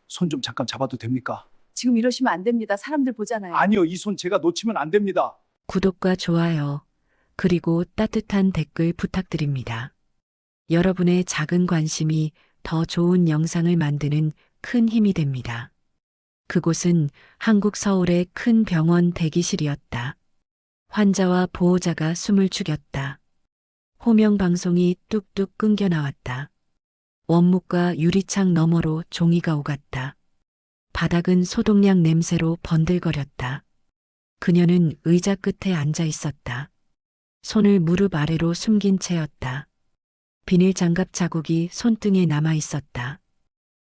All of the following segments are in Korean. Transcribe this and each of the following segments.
손 좀 잠깐 잡아도 됩니까? 지금 이러시면 안 됩니다. 사람들 보잖아요. 아니요, 이 손 제가 놓치면 안 됩니다. 구독과 좋아요, 그리고 따뜻한 댓글 부탁드립니다. 여러분의 작은 관심이 더 좋은 영상을 만드는 큰 힘이 됩니다. 그곳은 한국 서울의 큰 병원 대기실이었다. 환자와 보호자가 숨을 죽였다. 호명 방송이 뚝뚝 끊겨 나왔다. 원목과 유리창 너머로 종이가 오갔다. 바닥은 소독약 냄새로 번들거렸다. 그녀는 의자 끝에 앉아 있었다. 손을 무릎 아래로 숨긴 채였다. 비닐 장갑 자국이 손등에 남아 있었다.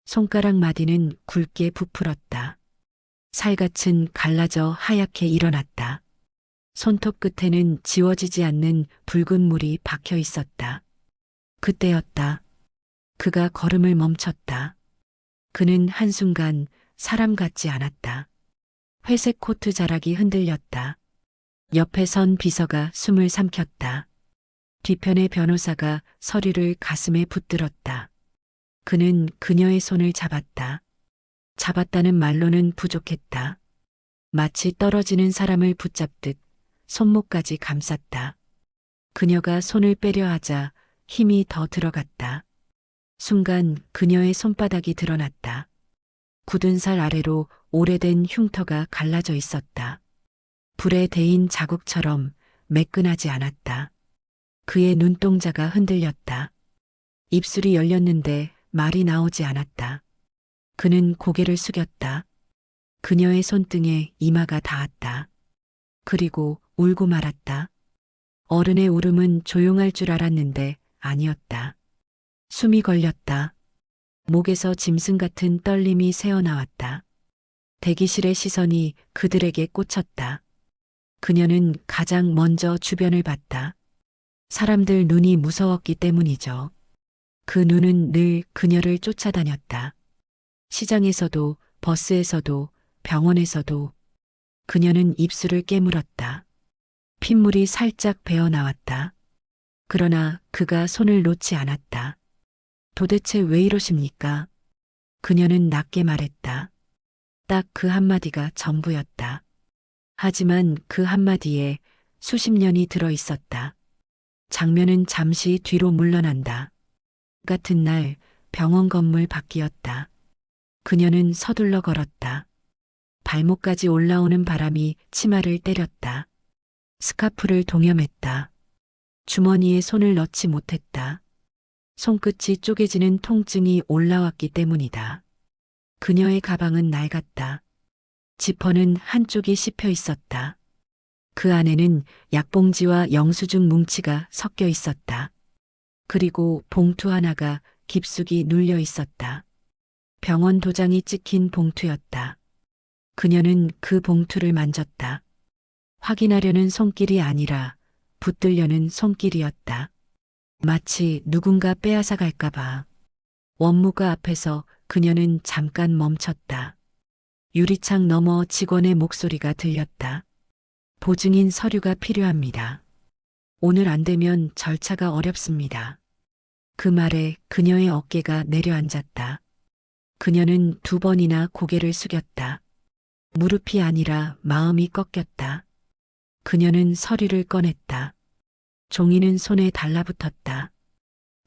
손가락 마디는 굵게 부풀었다. 살갗은 갈라져 하얗게 일어났다. 손톱 끝에는 지워지지 않는 붉은 물이 박혀 있었다. 그때였다. 그가 걸음을 멈췄다. 그는 한순간 사람 같지 않았다. 회색 코트 자락이 흔들렸다. 옆에 선 비서가 숨을 삼켰다. 뒤편의 변호사가 서류를 가슴에 붙들었다. 그는 그녀의 손을 잡았다. 잡았다는 말로는 부족했다. 마치 떨어지는 사람을 붙잡듯 손목까지 감쌌다. 그녀가 손을 빼려 하자 힘이 더 들어갔다. 순간 그녀의 손바닥이 드러났다. 굳은 살 아래로 오래된 흉터가 갈라져 있었다. 불에 데인 자국처럼 매끈하지 않았다. 그의 눈동자가 흔들렸다. 입술이 열렸는데 말이 나오지 않았다. 그는 고개를 숙였다. 그녀의 손등에 이마가 닿았다. 그리고 울고 말았다. 어른의 울음은 조용할 줄 알았는데 아니었다. 숨이 걸렸다. 목에서 짐승 같은 떨림이 새어나왔다. 대기실의 시선이 그들에게 꽂혔다. 그녀는 가장 먼저 주변을 봤다. 사람들 눈이 무서웠기 때문이죠. 그 눈은 늘 그녀를 쫓아다녔다. 시장에서도, 버스에서도, 병원에서도. 그녀는 입술을 깨물었다. 핏물이 살짝 배어 나왔다. 그러나 그가 손을 놓지 않았다. 도대체 왜 이러십니까? 그녀는 낮게 말했다. 딱 그 한마디가 전부였다. 하지만 그 한마디에 수십 년이 들어 있었다. 장면은 잠시 뒤로 물러난다. 같은 날 병원 건물 밖이었다. 그녀는 서둘러 걸었다. 발목까지 올라오는 바람이 치마를 때렸다. 스카프를 동여맸다. 주머니에 손을 넣지 못했다. 손끝이 쪼개지는 통증이 올라왔기 때문이다. 그녀의 가방은 낡았다. 지퍼는 한쪽이 씹혀 있었다. 그 안에는 약봉지와 영수증 뭉치가 섞여 있었다. 그리고 봉투 하나가 깊숙이 눌려 있었다. 병원 도장이 찍힌 봉투였다. 그녀는 그 봉투를 만졌다. 확인하려는 손길이 아니라 붙들려는 손길이었다. 마치 누군가 빼앗아 갈까봐. 원무과 앞에서 그녀는 잠깐 멈췄다. 유리창 너머 직원의 목소리가 들렸다. 보증인 서류가 필요합니다. 오늘 안 되면 절차가 어렵습니다. 그 말에 그녀의 어깨가 내려앉았다. 그녀는 두 번이나 고개를 숙였다. 무릎이 아니라 마음이 꺾였다. 그녀는 서류를 꺼냈다. 종이는 손에 달라붙었다.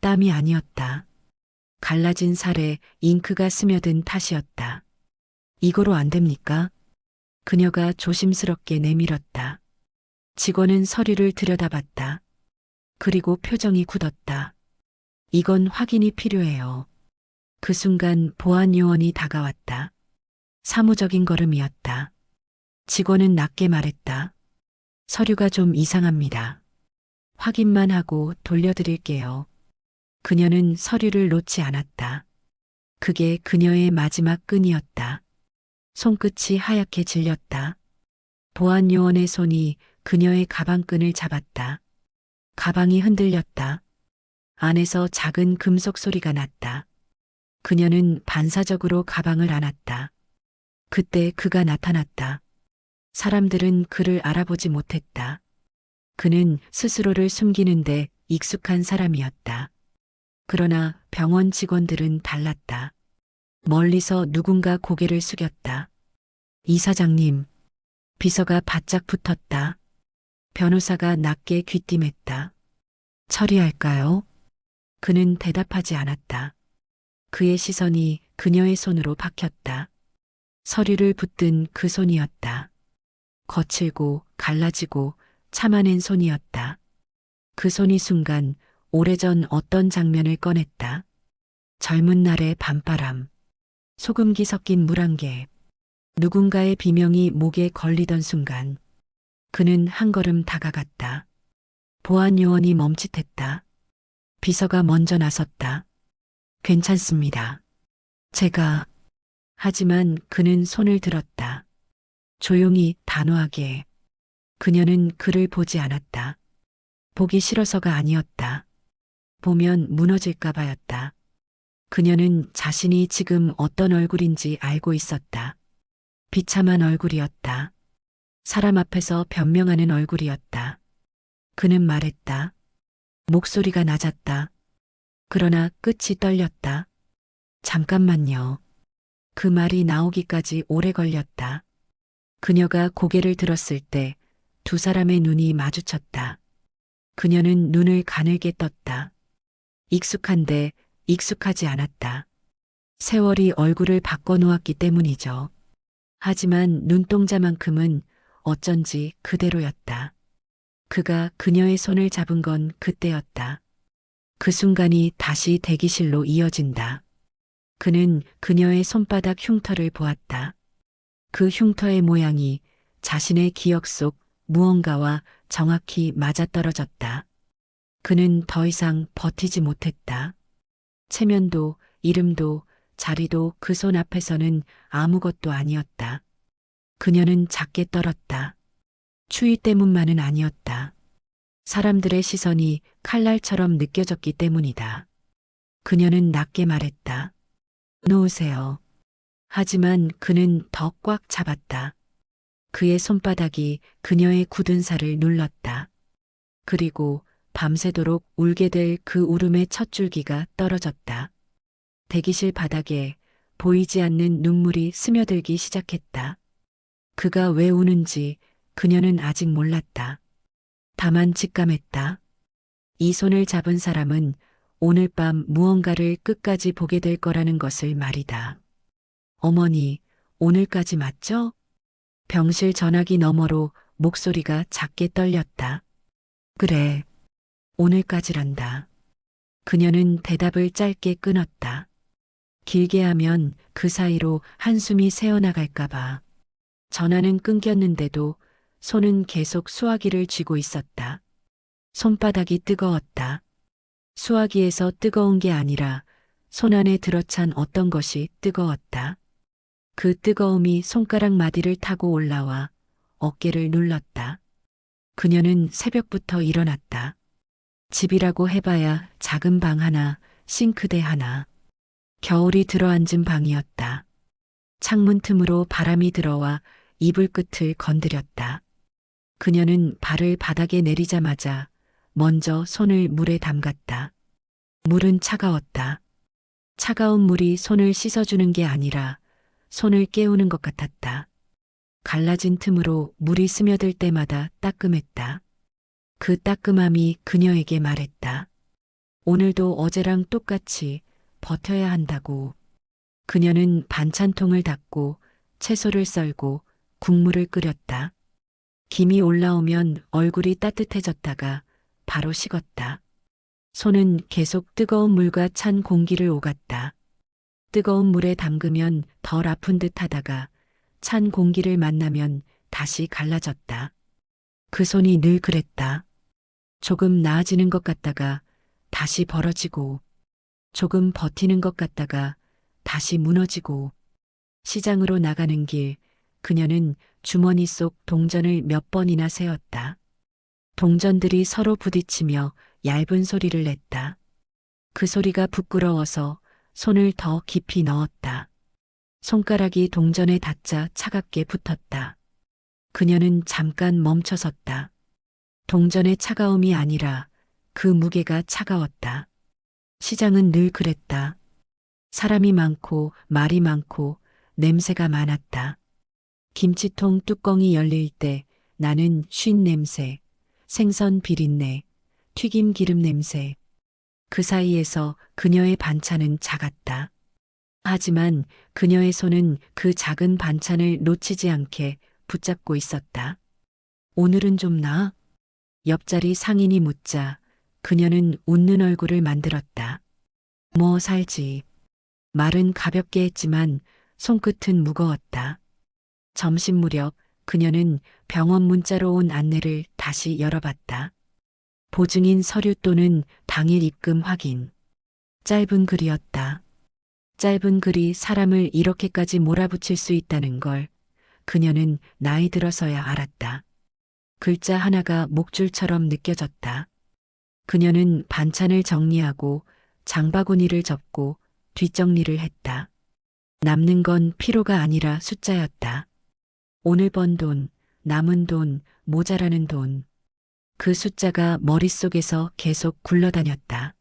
땀이 아니었다. 갈라진 살에 잉크가 스며든 탓이었다. 이거로 안 됩니까? 그녀가 조심스럽게 내밀었다. 직원은 서류를 들여다봤다. 그리고 표정이 굳었다. 이건 확인이 필요해요. 그 순간 보안 요원이 다가왔다. 사무적인 걸음이었다. 직원은 낮게 말했다. 서류가 좀 이상합니다. 확인만 하고 돌려드릴게요. 그녀는 서류를 놓지 않았다. 그게 그녀의 마지막 끈이었다. 손끝이 하얗게 질렸다. 보안 요원의 손이 그녀의 가방끈을 잡았다. 가방이 흔들렸다. 안에서 작은 금속 소리가 났다. 그녀는 반사적으로 가방을 안았다. 그때 그가 나타났다. 사람들은 그를 알아보지 못했다. 그는 스스로를 숨기는데 익숙한 사람이었다. 그러나 병원 직원들은 달랐다. 멀리서 누군가 고개를 숙였다. 이사장님. 비서가 바짝 붙었다. 변호사가 낮게 귀띔했다. 처리할까요? 그는 대답하지 않았다. 그의 시선이 그녀의 손으로 박혔다. 서류를 붙든 그 손이었다. 거칠고 갈라지고 참아낸 손이었다. 그 손이 순간 오래전 어떤 장면을 꺼냈다. 젊은 날의 밤바람, 소금기 섞인 물 한 개, 누군가의 비명이 목에 걸리던 순간 그는 한 걸음 다가갔다. 보안 요원이 멈칫했다. 비서가 먼저 나섰다. 괜찮습니다. 제가... 하지만 그는 손을 들었다. 조용히 단호하게. 그녀는 그를 보지 않았다. 보기 싫어서가 아니었다. 보면 무너질까 봐였다. 그녀는 자신이 지금 어떤 얼굴인지 알고 있었다. 비참한 얼굴이었다. 사람 앞에서 변명하는 얼굴이었다. 그는 말했다. 목소리가 낮았다. 그러나 끝이 떨렸다. 잠깐만요. 그 말이 나오기까지 오래 걸렸다. 그녀가 고개를 들었을 때 두 사람의 눈이 마주쳤다. 그녀는 눈을 가늘게 떴다. 익숙한데 익숙하지 않았다. 세월이 얼굴을 바꿔놓았기 때문이죠. 하지만 눈동자만큼은 어쩐지 그대로였다. 그가 그녀의 손을 잡은 건 그때였다. 그 순간이 다시 대기실로 이어진다. 그는 그녀의 손바닥 흉터를 보았다. 그 흉터의 모양이 자신의 기억 속 무언가와 정확히 맞아떨어졌다. 그는 더 이상 버티지 못했다. 체면도 이름도 자리도 그 손 앞에서는 아무것도 아니었다. 그녀는 작게 떨었다. 추위 때문만은 아니었다. 사람들의 시선이 칼날처럼 느껴졌기 때문이다. 그녀는 낮게 말했다. 놓으세요. 하지만 그는 더 꽉 잡았다. 그의 손바닥이 그녀의 굳은 살을 눌렀다. 그리고 밤새도록 울게 될 그 울음의 첫 줄기가 떨어졌다. 대기실 바닥에 보이지 않는 눈물이 스며들기 시작했다. 그가 왜 우는지 그녀는 아직 몰랐다. 다만 직감했다. 이 손을 잡은 사람은 오늘 밤 무언가를 끝까지 보게 될 거라는 것을 말이다. 어머니, 오늘까지 맞죠? 병실 전화기 너머로 목소리가 작게 떨렸다. 그래, 오늘까지란다. 그녀는 대답을 짧게 끊었다. 길게 하면 그 사이로 한숨이 새어나갈까봐. 전화는 끊겼는데도 손은 계속 수화기를 쥐고 있었다. 손바닥이 뜨거웠다. 수화기에서 뜨거운 게 아니라 손 안에 들어찬 어떤 것이 뜨거웠다. 그 뜨거움이 손가락 마디를 타고 올라와 어깨를 눌렀다. 그녀는 새벽부터 일어났다. 집이라고 해봐야 작은 방 하나, 싱크대 하나. 겨울이 들어앉은 방이었다. 창문 틈으로 바람이 들어와 이불 끝을 건드렸다. 그녀는 발을 바닥에 내리자마자 먼저 손을 물에 담갔다. 물은 차가웠다. 차가운 물이 손을 씻어주는 게 아니라 손을 깨우는 것 같았다. 갈라진 틈으로 물이 스며들 때마다 따끔했다. 그 따끔함이 그녀에게 말했다. 오늘도 어제랑 똑같이 버텨야 한다고. 그녀는 반찬통을 닫고 채소를 썰고 국물을 끓였다. 김이 올라오면 얼굴이 따뜻해졌다가 바로 식었다. 손은 계속 뜨거운 물과 찬 공기를 오갔다. 뜨거운 물에 담그면 덜 아픈 듯 하다가 찬 공기를 만나면 다시 갈라졌다. 그 손이 늘 그랬다. 조금 나아지는 것 같다가 다시 벌어지고, 조금 버티는 것 같다가 다시 무너지고. 시장으로 나가는 길, 그녀는 주머니 속 동전을 몇 번이나 세었다. 동전들이 서로 부딪히며 얇은 소리를 냈다. 그 소리가 부끄러워서 손을 더 깊이 넣었다. 손가락이 동전에 닿자 차갑게 붙었다. 그녀는 잠깐 멈춰섰다. 동전의 차가움이 아니라 그 무게가 차가웠다. 시장은 늘 그랬다. 사람이 많고 말이 많고 냄새가 많았다. 김치통 뚜껑이 열릴 때 나는 쉰 냄새, 생선 비린내, 튀김 기름 냄새. 그 사이에서 그녀의 반찬은 작았다. 하지만 그녀의 손은 그 작은 반찬을 놓치지 않게 붙잡고 있었다. 오늘은 좀 나아? 옆자리 상인이 묻자 그녀는 웃는 얼굴을 만들었다. 뭐 살지. 말은 가볍게 했지만 손끝은 무거웠다. 점심 무렵 그녀는 병원 문자로 온 안내를 다시 열어봤다. 보증인 서류 또는 당일 입금 확인. 짧은 글이었다. 짧은 글이 사람을 이렇게까지 몰아붙일 수 있다는 걸 그녀는 나이 들어서야 알았다. 글자 하나가 목줄처럼 느껴졌다. 그녀는 반찬을 정리하고 장바구니를 접고 뒷정리를 했다. 남는 건 피로가 아니라 숫자였다. 오늘 번 돈, 남은 돈, 모자라는 돈. 그 숫자가 머릿속에서 계속 굴러다녔다.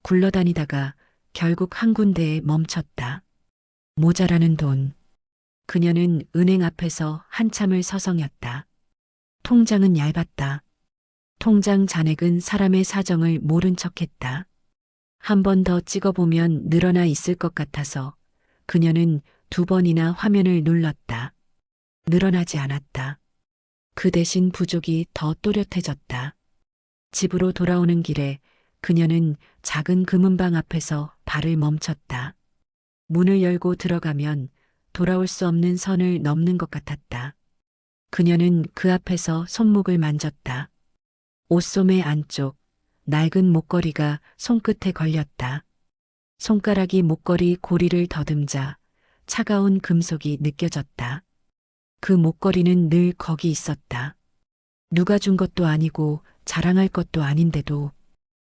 굴러다니다가 결국 한 군데에 멈췄다. 모자라는 돈. 그녀는 은행 앞에서 한참을 서성였다. 통장은 얇았다. 통장 잔액은 사람의 사정을 모른 척했다. 한 번 더 찍어보면 늘어나 있을 것 같아서 그녀는 2번이나 화면을 눌렀다. 늘어나지 않았다. 그 대신 부족이 더 또렷해졌다. 집으로 돌아오는 길에 그녀는 작은 금은방 앞에서 발을 멈췄다. 문을 열고 들어가면 돌아올 수 없는 선을 넘는 것 같았다. 그녀는 그 앞에서 손목을 만졌다. 옷소매 안쪽, 낡은 목걸이가 손끝에 걸렸다. 손가락이 목걸이 고리를 더듬자 차가운 금속이 느껴졌다. 그 목걸이는 늘 거기 있었다. 누가 준 것도 아니고 자랑할 것도 아닌데도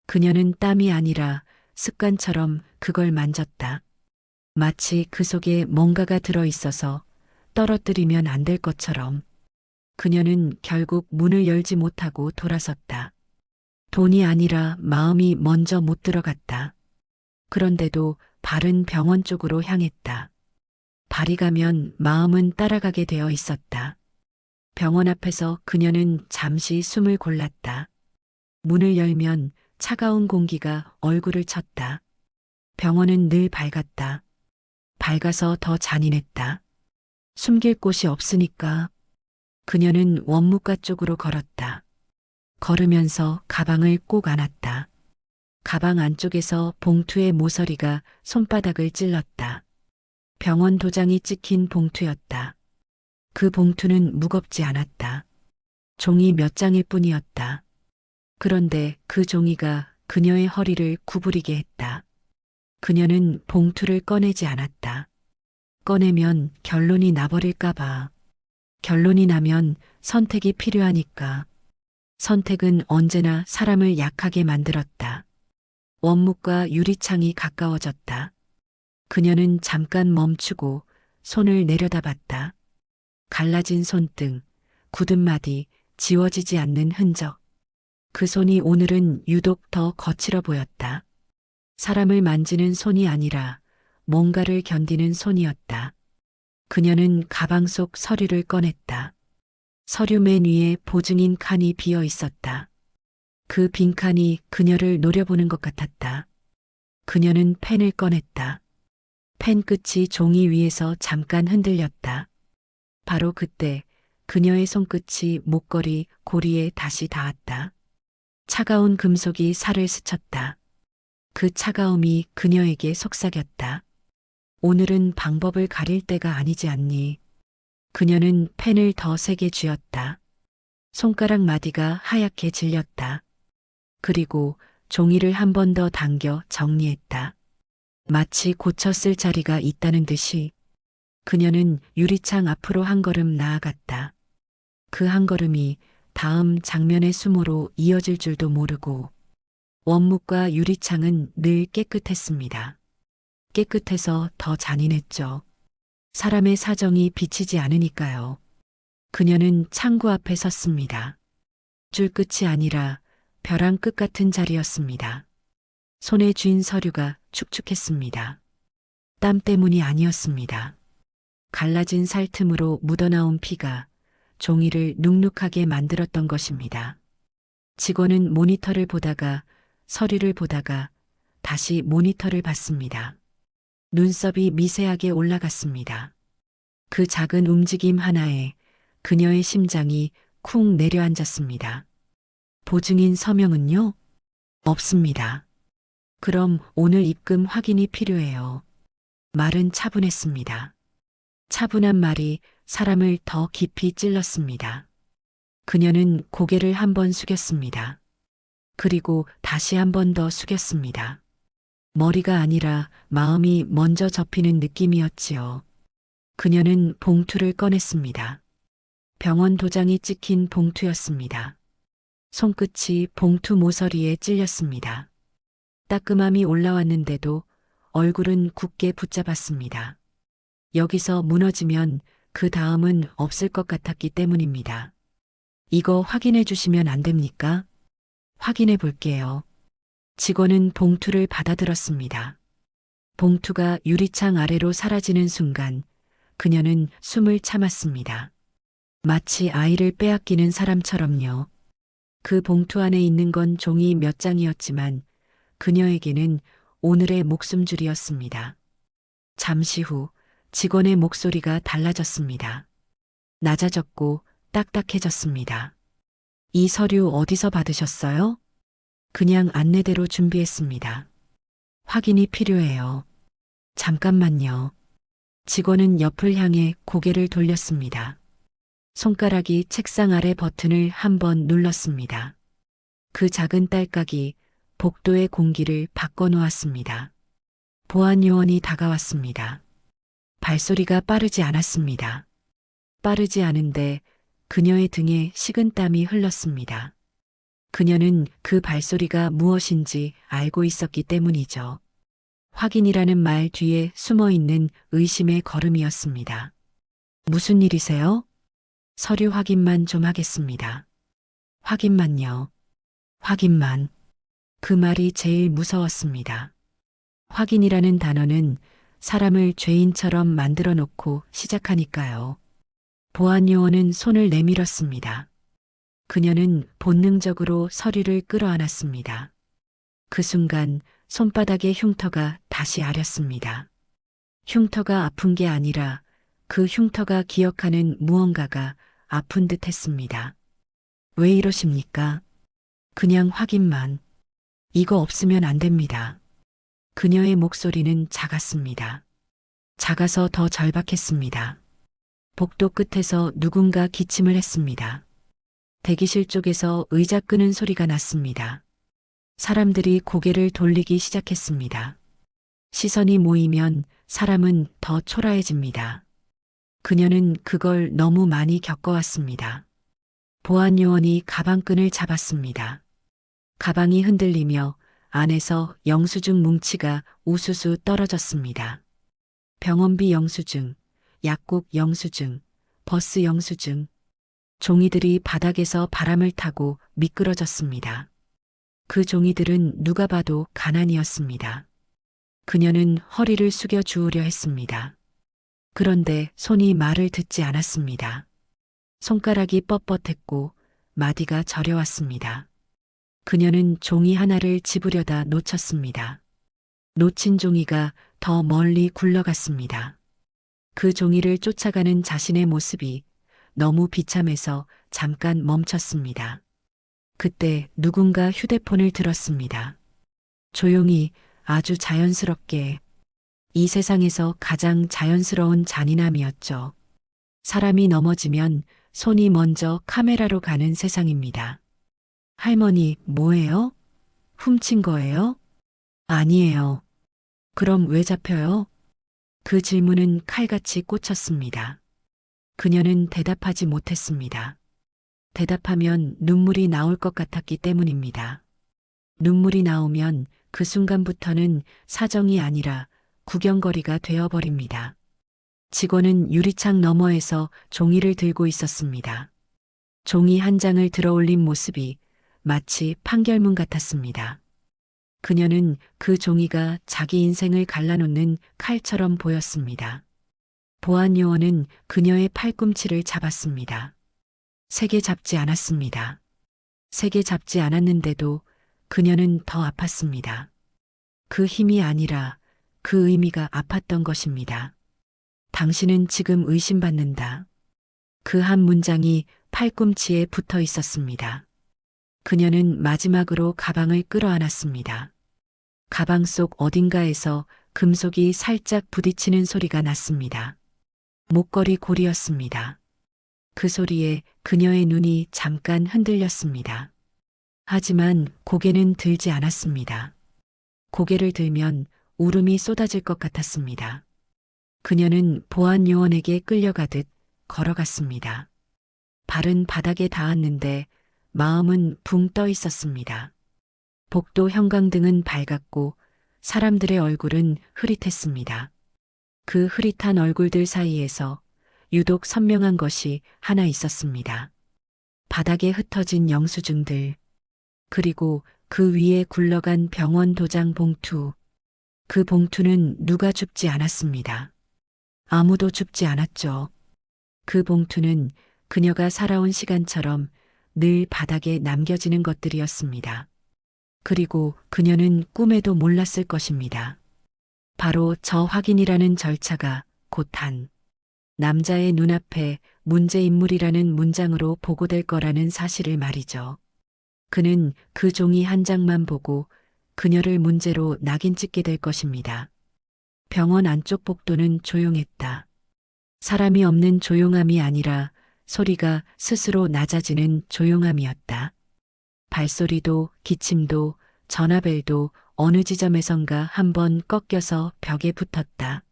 그녀는 땀이 아니라 습관처럼 그걸 만졌다. 마치 그 속에 뭔가가 들어 있어서 떨어뜨리면 안 될 것처럼. 그녀는 결국 문을 열지 못하고 돌아섰다. 돈이 아니라 마음이 먼저 못 들어갔다. 그런데도 발은 병원 쪽으로 향했다. 발이 가면 마음은 따라가게 되어 있었다. 병원 앞에서 그녀는 잠시 숨을 골랐다. 문을 열면 차가운 공기가 얼굴을 쳤다. 병원은 늘 밝았다. 밝아서 더 잔인했다. 숨길 곳이 없으니까. 그녀는 원무가 쪽으로 걸었다. 걸으면서 가방을 꼭 안았다. 가방 안쪽에서 봉투의 모서리가 손바닥을 찔렀다. 병원 도장이 찍힌 봉투였다. 그 봉투는 무겁지 않았다. 종이 몇 장일 뿐이었다. 그런데 그 종이가 그녀의 허리를 구부리게 했다. 그녀는 봉투를 꺼내지 않았다. 꺼내면 결론이 나버릴까봐. 결론이 나면 선택이 필요하니까. 선택은 언제나 사람을 약하게 만들었다. 원목과 유리창이 가까워졌다. 그녀는 잠깐 멈추고 손을 내려다봤다. 갈라진 손등, 굳은 마디, 지워지지 않는 흔적. 그 손이 오늘은 유독 더 거칠어 보였다. 사람을 만지는 손이 아니라 뭔가를 견디는 손이었다. 그녀는 가방 속 서류를 꺼냈다. 서류 맨 위에 보증인 칸이 비어 있었다. 그 빈 칸이 그녀를 노려보는 것 같았다. 그녀는 펜을 꺼냈다. 펜 끝이 종이 위에서 잠깐 흔들렸다. 바로 그때 그녀의 손끝이 목걸이 고리에 다시 닿았다. 차가운 금속이 살을 스쳤다. 그 차가움이 그녀에게 속삭였다. 오늘은 방법을 가릴 때가 아니지 않니? 그녀는 펜을 더 세게 쥐었다. 손가락 마디가 하얗게 질렸다. 그리고 종이를 한 번 더 당겨 정리했다. 마치 고쳤을 자리가 있다는 듯이 그녀는 유리창 앞으로 한 걸음 나아갔다. 그 한 걸음이 다음 장면의 수모로 이어질 줄도 모르고 원목과 유리창은 늘 깨끗했습니다. 깨끗해서 더 잔인했죠. 사람의 사정이 비치지 않으니까요. 그녀는 창구 앞에 섰습니다. 줄 끝이 아니라 벼랑 끝 같은 자리였습니다. 손에 쥔 서류가 축축했습니다. 땀 때문이 아니었습니다. 갈라진 살 틈으로 묻어나온 피가 종이를 눅눅하게 만들었던 것입니다. 직원은 모니터를 보다가 서류를 보다가 다시 모니터를 봤습니다. 눈썹이 미세하게 올라갔습니다. 그 작은 움직임 하나에 그녀의 심장이 쿵 내려앉았습니다. 보증인 서명은요? 없습니다. 그럼 오늘 입금 확인이 필요해요. 말은 차분했습니다. 차분한 말이 사람을 더 깊이 찔렀습니다. 그녀는 고개를 한 번 숙였습니다. 그리고 다시 한 번 더 숙였습니다. 머리가 아니라 마음이 먼저 접히는 느낌이었지요. 그녀는 봉투를 꺼냈습니다. 병원 도장이 찍힌 봉투였습니다. 손끝이 봉투 모서리에 찔렸습니다. 따끔함이 올라왔는데도 얼굴은 굳게 붙잡았습니다. 여기서 무너지면 그 다음은 없을 것 같았기 때문입니다. 이거 확인해 주시면 안 됩니까? 확인해 볼게요. 직원은 봉투를 받아들었습니다. 봉투가 유리창 아래로 사라지는 순간 그녀는 숨을 참았습니다. 마치 아이를 빼앗기는 사람처럼요. 그 봉투 안에 있는 건 종이 몇 장이었지만 그녀에게는 오늘의 목숨줄이었습니다. 잠시 후 직원의 목소리가 달라졌습니다. 낮아졌고 딱딱해졌습니다. 이 서류 어디서 받으셨어요? 그냥 안내대로 준비했습니다. 확인이 필요해요. 잠깐만요. 직원은 옆을 향해 고개를 돌렸습니다. 손가락이 책상 아래 버튼을 한 번 눌렀습니다. 그 작은 딸깍이 복도의 공기를 바꿔놓았습니다. 보안 요원이 다가왔습니다. 발소리가 빠르지 않았습니다. 빠르지 않은데 그녀의 등에 식은땀이 흘렀습니다. 그녀는 그 발소리가 무엇인지 알고 있었기 때문이죠. 확인이라는 말 뒤에 숨어있는 의심의 걸음이었습니다. 무슨 일이세요? 서류 확인만 좀 하겠습니다. 확인만요. 확인만. 그 말이 제일 무서웠습니다. 확인이라는 단어는 사람을 죄인처럼 만들어 놓고 시작하니까요. 보안 요원은 손을 내밀었습니다. 그녀는 본능적으로 서류를 끌어안았습니다. 그 순간 손바닥의 흉터가 다시 아렸습니다. 흉터가 아픈 게 아니라 그 흉터가 기억하는 무언가가 아픈 듯 했습니다. 왜 이러십니까? 그냥 확인만. 이거 없으면 안 됩니다. 그녀의 목소리는 작았습니다. 작아서 더 절박했습니다. 복도 끝에서 누군가 기침을 했습니다. 대기실 쪽에서 의자 끄는 소리가 났습니다. 사람들이 고개를 돌리기 시작했습니다. 시선이 모이면 사람은 더 초라해집니다. 그녀는 그걸 너무 많이 겪어왔습니다. 보안 요원이 가방끈을 잡았습니다. 가방이 흔들리며 안에서 영수증 뭉치가 우수수 떨어졌습니다. 병원비 영수증, 약국 영수증, 버스 영수증. 종이들이 바닥에서 바람을 타고 미끄러졌습니다. 그 종이들은 누가 봐도 가난이었습니다. 그녀는 허리를 숙여 주우려 했습니다. 그런데 손이 말을 듣지 않았습니다. 손가락이 뻣뻣했고 마디가 저려왔습니다. 그녀는 종이 하나를 집으려다 놓쳤습니다. 놓친 종이가 더 멀리 굴러갔습니다. 그 종이를 쫓아가는 자신의 모습이 너무 비참해서 잠깐 멈췄습니다. 그때 누군가 휴대폰을 들었습니다. 조용히 아주 자연스럽게. 이 세상에서 가장 자연스러운 잔인함이었죠. 사람이 넘어지면 손이 먼저 카메라로 가는 세상입니다. 할머니, 뭐예요? 훔친 거예요? 아니에요. 그럼 왜 잡혀요? 그 질문은 칼같이 꽂혔습니다. 그녀는 대답하지 못했습니다. 대답하면 눈물이 나올 것 같았기 때문입니다. 눈물이 나오면 그 순간부터는 사정이 아니라 구경거리가 되어버립니다. 직원은 유리창 너머에서 종이를 들고 있었습니다. 종이 한 장을 들어올린 모습이 마치 판결문 같았습니다. 그녀는 그 종이가 자기 인생을 갈라놓는 칼처럼 보였습니다. 보안 요원은 그녀의 팔꿈치를 잡았습니다. 세게 잡지 않았습니다. 세게 잡지 않았는데도 그녀는 더 아팠습니다. 그 힘이 아니라 그 의미가 아팠던 것입니다. 당신은 지금 의심받는다. 그 한 문장이 팔꿈치에 붙어 있었습니다. 그녀는 마지막으로 가방을 끌어안았습니다. 가방 속 어딘가에서 금속이 살짝 부딪히는 소리가 났습니다. 목걸이 고리였습니다. 그 소리에 그녀의 눈이 잠깐 흔들렸습니다. 하지만 고개는 들지 않았습니다. 고개를 들면 울음이 쏟아질 것 같았습니다. 그녀는 보안 요원에게 끌려가듯 걸어갔습니다. 발은 바닥에 닿았는데 마음은 붕 떠 있었습니다. 복도 형광등은 밝았고 사람들의 얼굴은 흐릿했습니다. 그 흐릿한 얼굴들 사이에서 유독 선명한 것이 하나 있었습니다. 바닥에 흩어진 영수증들, 그리고 그 위에 굴러간 병원 도장 봉투. 그 봉투는 누가 줍지 않았습니다. 아무도 줍지 않았죠. 그 봉투는 그녀가 살아온 시간처럼 늘 바닥에 남겨지는 것들이었습니다. 그리고 그녀는 꿈에도 몰랐을 것입니다. 바로 저 확인이라는 절차가 곧 한 남자의 눈앞에 문제인물이라는 문장으로 보고될 거라는 사실을 말이죠. 그는 그 종이 한 장만 보고 그녀를 문제로 낙인 찍게 될 것입니다. 병원 안쪽 복도는 조용했다. 사람이 없는 조용함이 아니라 소리가 스스로 낮아지는 조용함이었다. 발소리도 기침도 전화벨도 어느 지점에선가 한번 꺾여서 벽에 붙었다.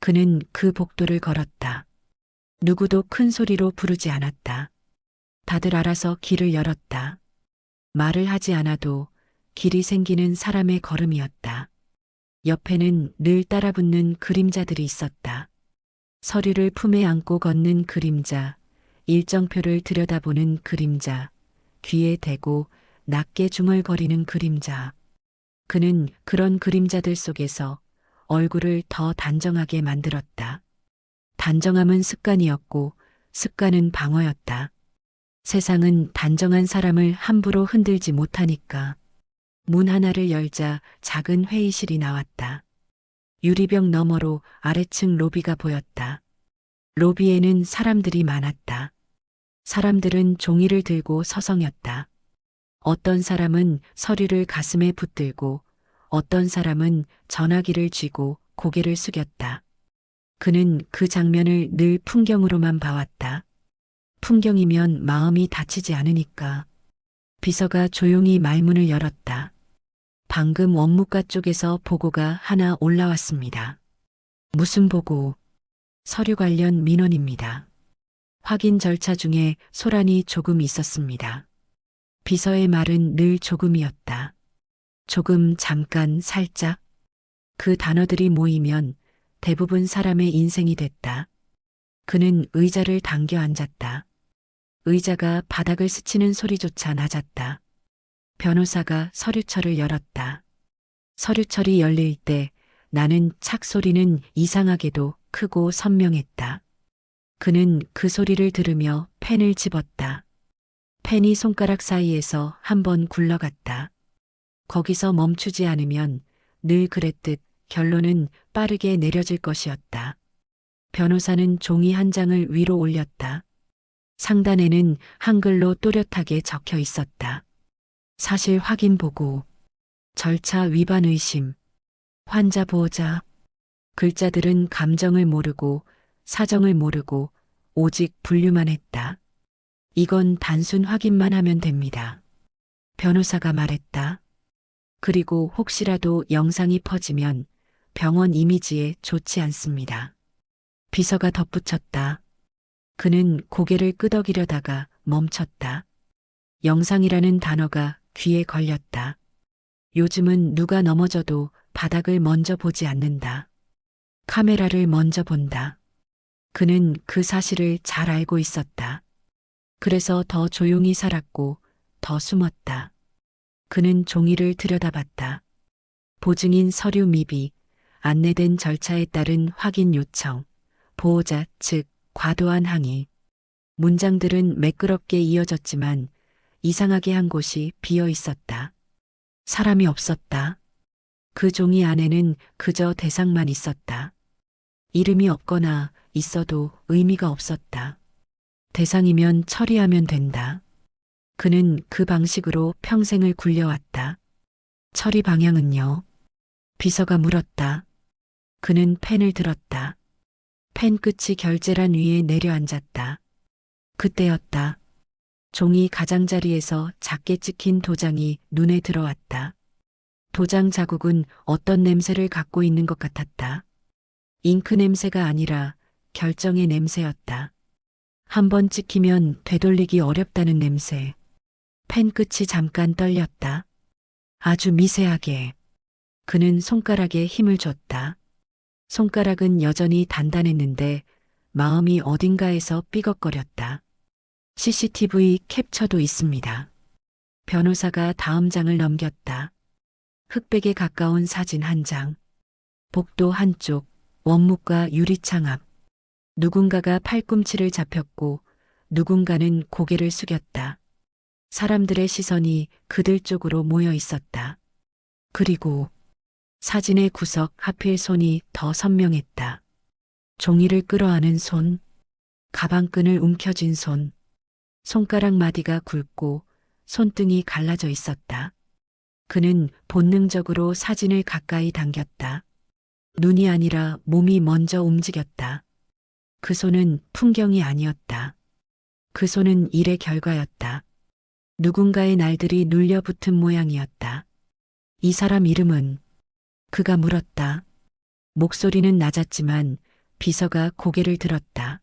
그는 그 복도를 걸었다. 누구도 큰 소리로 부르지 않았다. 다들 알아서 길을 열었다. 말을 하지 않아도 길이 생기는 사람의 걸음이었다. 옆에는 늘 따라붙는 그림자들이 있었다. 서류를 품에 안고 걷는 그림자, 일정표를 들여다보는 그림자, 귀에 대고 낮게 중얼거리는 그림자. 그는 그런 그림자들 속에서 얼굴을 더 단정하게 만들었다. 단정함은 습관이었고 습관은 방어였다. 세상은 단정한 사람을 함부로 흔들지 못하니까. 문 하나를 열자 작은 회의실이 나왔다. 유리병 너머로 아래층 로비가 보였다. 로비에는 사람들이 많았다. 사람들은 종이를 들고 서성였다. 어떤 사람은 서류를 가슴에 붙들고 어떤 사람은 전화기를 쥐고 고개를 숙였다. 그는 그 장면을 늘 풍경으로만 봐왔다. 풍경이면 마음이 다치지 않으니까. 비서가 조용히 말문을 열었다. 방금 원무과 쪽에서 보고가 하나 올라왔습니다. 무슨 보고? 서류 관련 민원입니다. 확인 절차 중에 소란이 조금 있었습니다. 비서의 말은 늘 조금이었다. 조금, 잠깐, 살짝. 그 단어들이 모이면 대부분 사람의 인생이 됐다. 그는 의자를 당겨 앉았다. 의자가 바닥을 스치는 소리조차 낮았다. 변호사가 서류철을 열었다. 서류철이 열릴 때 나는 착 소리는 이상하게도 크고 선명했다. 그는 그 소리를 들으며 펜을 집었다. 펜이 손가락 사이에서 한번 굴러갔다. 거기서 멈추지 않으면 늘 그랬듯 결론은 빠르게 내려질 것이었다. 변호사는 종이 한 장을 위로 올렸다. 상단에는 한글로 또렷하게 적혀 있었다. 사실 확인 보고, 절차 위반 의심, 환자 보호자. 글자들은 감정을 모르고 사정을 모르고 오직 분류만 했다. 이건 단순 확인만 하면 됩니다. 변호사가 말했다. 그리고 혹시라도 영상이 퍼지면 병원 이미지에 좋지 않습니다. 비서가 덧붙였다. 그는 고개를 끄덕이려다가 멈췄다. 영상이라는 단어가 귀에 걸렸다. 요즘은 누가 넘어져도 바닥을 먼저 보지 않는다. 카메라를 먼저 본다. 그는 그 사실을 잘 알고 있었다. 그래서 더 조용히 살았고 더 숨었다. 그는 종이를 들여다봤다. 보증인 서류 미비, 안내된 절차에 따른 확인 요청, 보호자 측 과도한 항의. 문장들은 매끄럽게 이어졌지만 이상하게 한 곳이 비어 있었다. 사람이 없었다. 그 종이 안에는 그저 대상만 있었다. 이름이 없거나 있어도 의미가 없었다. 대상이면 처리하면 된다. 그는 그 방식으로 평생을 굴려왔다. 처리 방향은요? 비서가 물었다. 그는 펜을 들었다. 펜 끝이 결제란 위에 내려앉았다. 그때였다. 종이 가장자리에서 작게 찍힌 도장이 눈에 들어왔다. 도장 자국은 어떤 냄새를 갖고 있는 것 같았다. 잉크 냄새가 아니라 결정의 냄새였다. 한번 찍히면 되돌리기 어렵다는 냄새. 펜 끝이 잠깐 떨렸다. 아주 미세하게. 그는 손가락에 힘을 줬다. 손가락은 여전히 단단했는데 마음이 어딘가에서 삐걱거렸다. CCTV 캡처도 있습니다. 변호사가 다음 장을 넘겼다. 흑백에 가까운 사진 한 장. 복도 한쪽, 원목과 유리창 앞. 누군가가 팔꿈치를 잡혔고 누군가는 고개를 숙였다. 사람들의 시선이 그들 쪽으로 모여 있었다. 그리고 사진의 구석 하필 손이 더 선명했다. 종이를 끌어안은 손, 가방끈을 움켜쥔 손, 손가락 마디가 굵고 손등이 갈라져 있었다. 그는 본능적으로 사진을 가까이 당겼다. 눈이 아니라 몸이 먼저 움직였다. 그 손은 풍경이 아니었다. 그 손은 일의 결과였다. 누군가의 날들이 눌려붙은 모양이었다. 이 사람 이름은? 그가 물었다. 목소리는 낮았지만 비서가 고개를 들었다.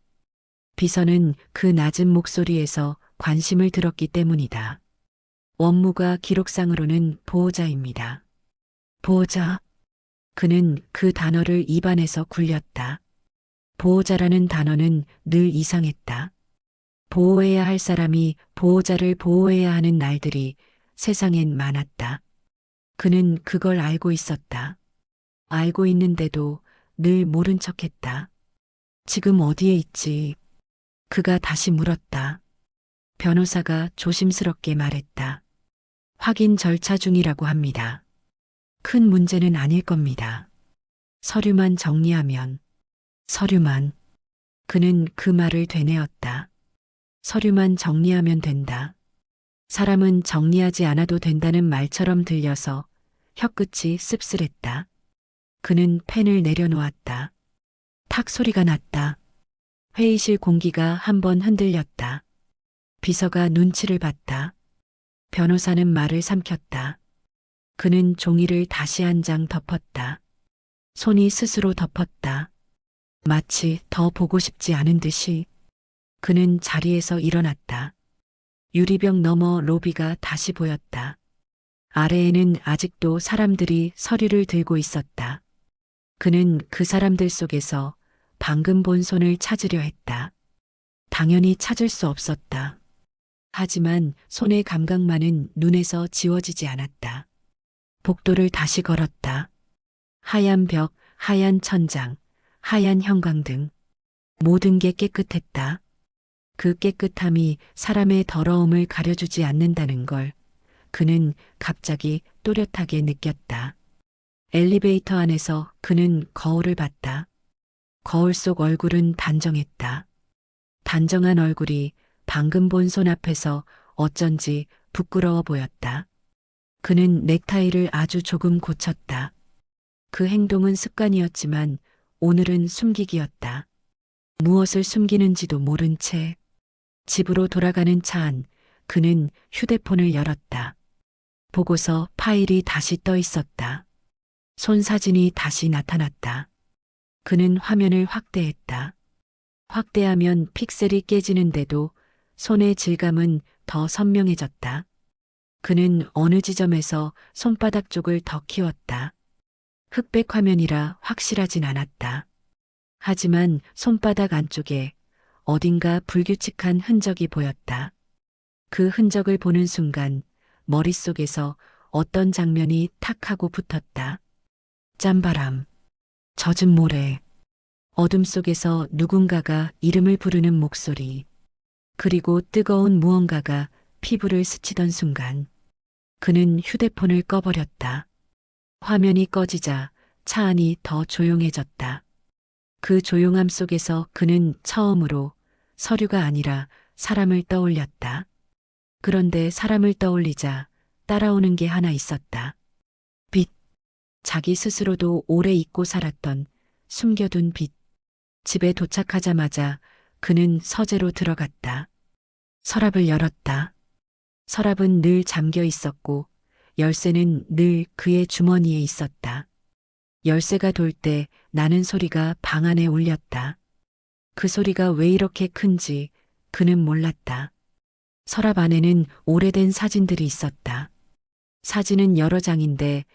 비서는 그 낮은 목소리에서 관심을 들었기 때문이다. 원무가 기록상으로는 보호자입니다. 보호자. 그는 그 단어를 입안에서 굴렸다. 보호자라는 단어는 늘 이상했다. 보호해야 할 사람이 보호자를 보호해야 하는 날들이 세상엔 많았다. 그는 그걸 알고 있었다. 알고 있는데도 늘 모른 척했다. 지금 어디에 있지? 그가 다시 물었다. 변호사가 조심스럽게 말했다. 확인 절차 중이라고 합니다. 큰 문제는 아닐 겁니다. 서류만 정리하면. 서류만. 그는 그 말을 되뇌었다. 서류만 정리하면 된다. 사람은 정리하지 않아도 된다는 말처럼 들려서 혀끝이 씁쓸했다. 그는 펜을 내려놓았다. 탁 소리가 났다. 회의실 공기가 한번 흔들렸다. 비서가 눈치를 봤다. 변호사는 말을 삼켰다. 그는 종이를 다시 한 장 덮었다. 손이 스스로 덮었다. 마치 더 보고 싶지 않은 듯이. 그는 자리에서 일어났다. 유리병 너머 로비가 다시 보였다. 아래에는 아직도 사람들이 서류를 들고 있었다. 그는 그 사람들 속에서 방금 본 손을 찾으려 했다. 당연히 찾을 수 없었다. 하지만 손의 감각만은 눈에서 지워지지 않았다. 복도를 다시 걸었다. 하얀 벽, 하얀 천장, 하얀 형광등. 모든 게 깨끗했다. 그 깨끗함이 사람의 더러움을 가려주지 않는다는 걸 그는 갑자기 또렷하게 느꼈다. 엘리베이터 안에서 그는 거울을 봤다. 거울 속 얼굴은 단정했다. 단정한 얼굴이 방금 본 손 앞에서 어쩐지 부끄러워 보였다. 그는 넥타이를 아주 조금 고쳤다. 그 행동은 습관이었지만 오늘은 숨기기였다. 무엇을 숨기는지도 모른 채 집으로 돌아가는 차 안 그는 휴대폰을 열었다. 보고서 파일이 다시 떠 있었다. 손 사진이 다시 나타났다. 그는 화면을 확대했다. 확대하면 픽셀이 깨지는데도 손의 질감은 더 선명해졌다. 그는 어느 지점에서 손바닥 쪽을 더 키웠다. 흑백 화면이라 확실하진 않았다. 하지만 손바닥 안쪽에 어딘가 불규칙한 흔적이 보였다. 그 흔적을 보는 순간 머릿속에서 어떤 장면이 탁 하고 붙었다. 짠바람, 젖은 모래, 어둠 속에서 누군가가 이름을 부르는 목소리, 그리고 뜨거운 무언가가 피부를 스치던 순간 그는 휴대폰을 꺼버렸다. 화면이 꺼지자 차 안이 더 조용해졌다. 그 조용함 속에서 그는 처음으로 서류가 아니라 사람을 떠올렸다. 그런데 사람을 떠올리자 따라오는 게 하나 있었다. 빛. 자기 스스로도 오래 잊고 살았던 숨겨둔 빛. 집에 도착하자마자 그는 서재로 들어갔다. 서랍을 열었다. 서랍은 늘 잠겨 있었고 열쇠는 늘 그의 주머니에 있었다. 열쇠가 돌 때 나는 소리가 방 안에 울렸다. 그 소리가 왜 이렇게 큰지 그는 몰랐다. 서랍 안에는 오래된 사진들이 있었다. 사진은 여러 장인데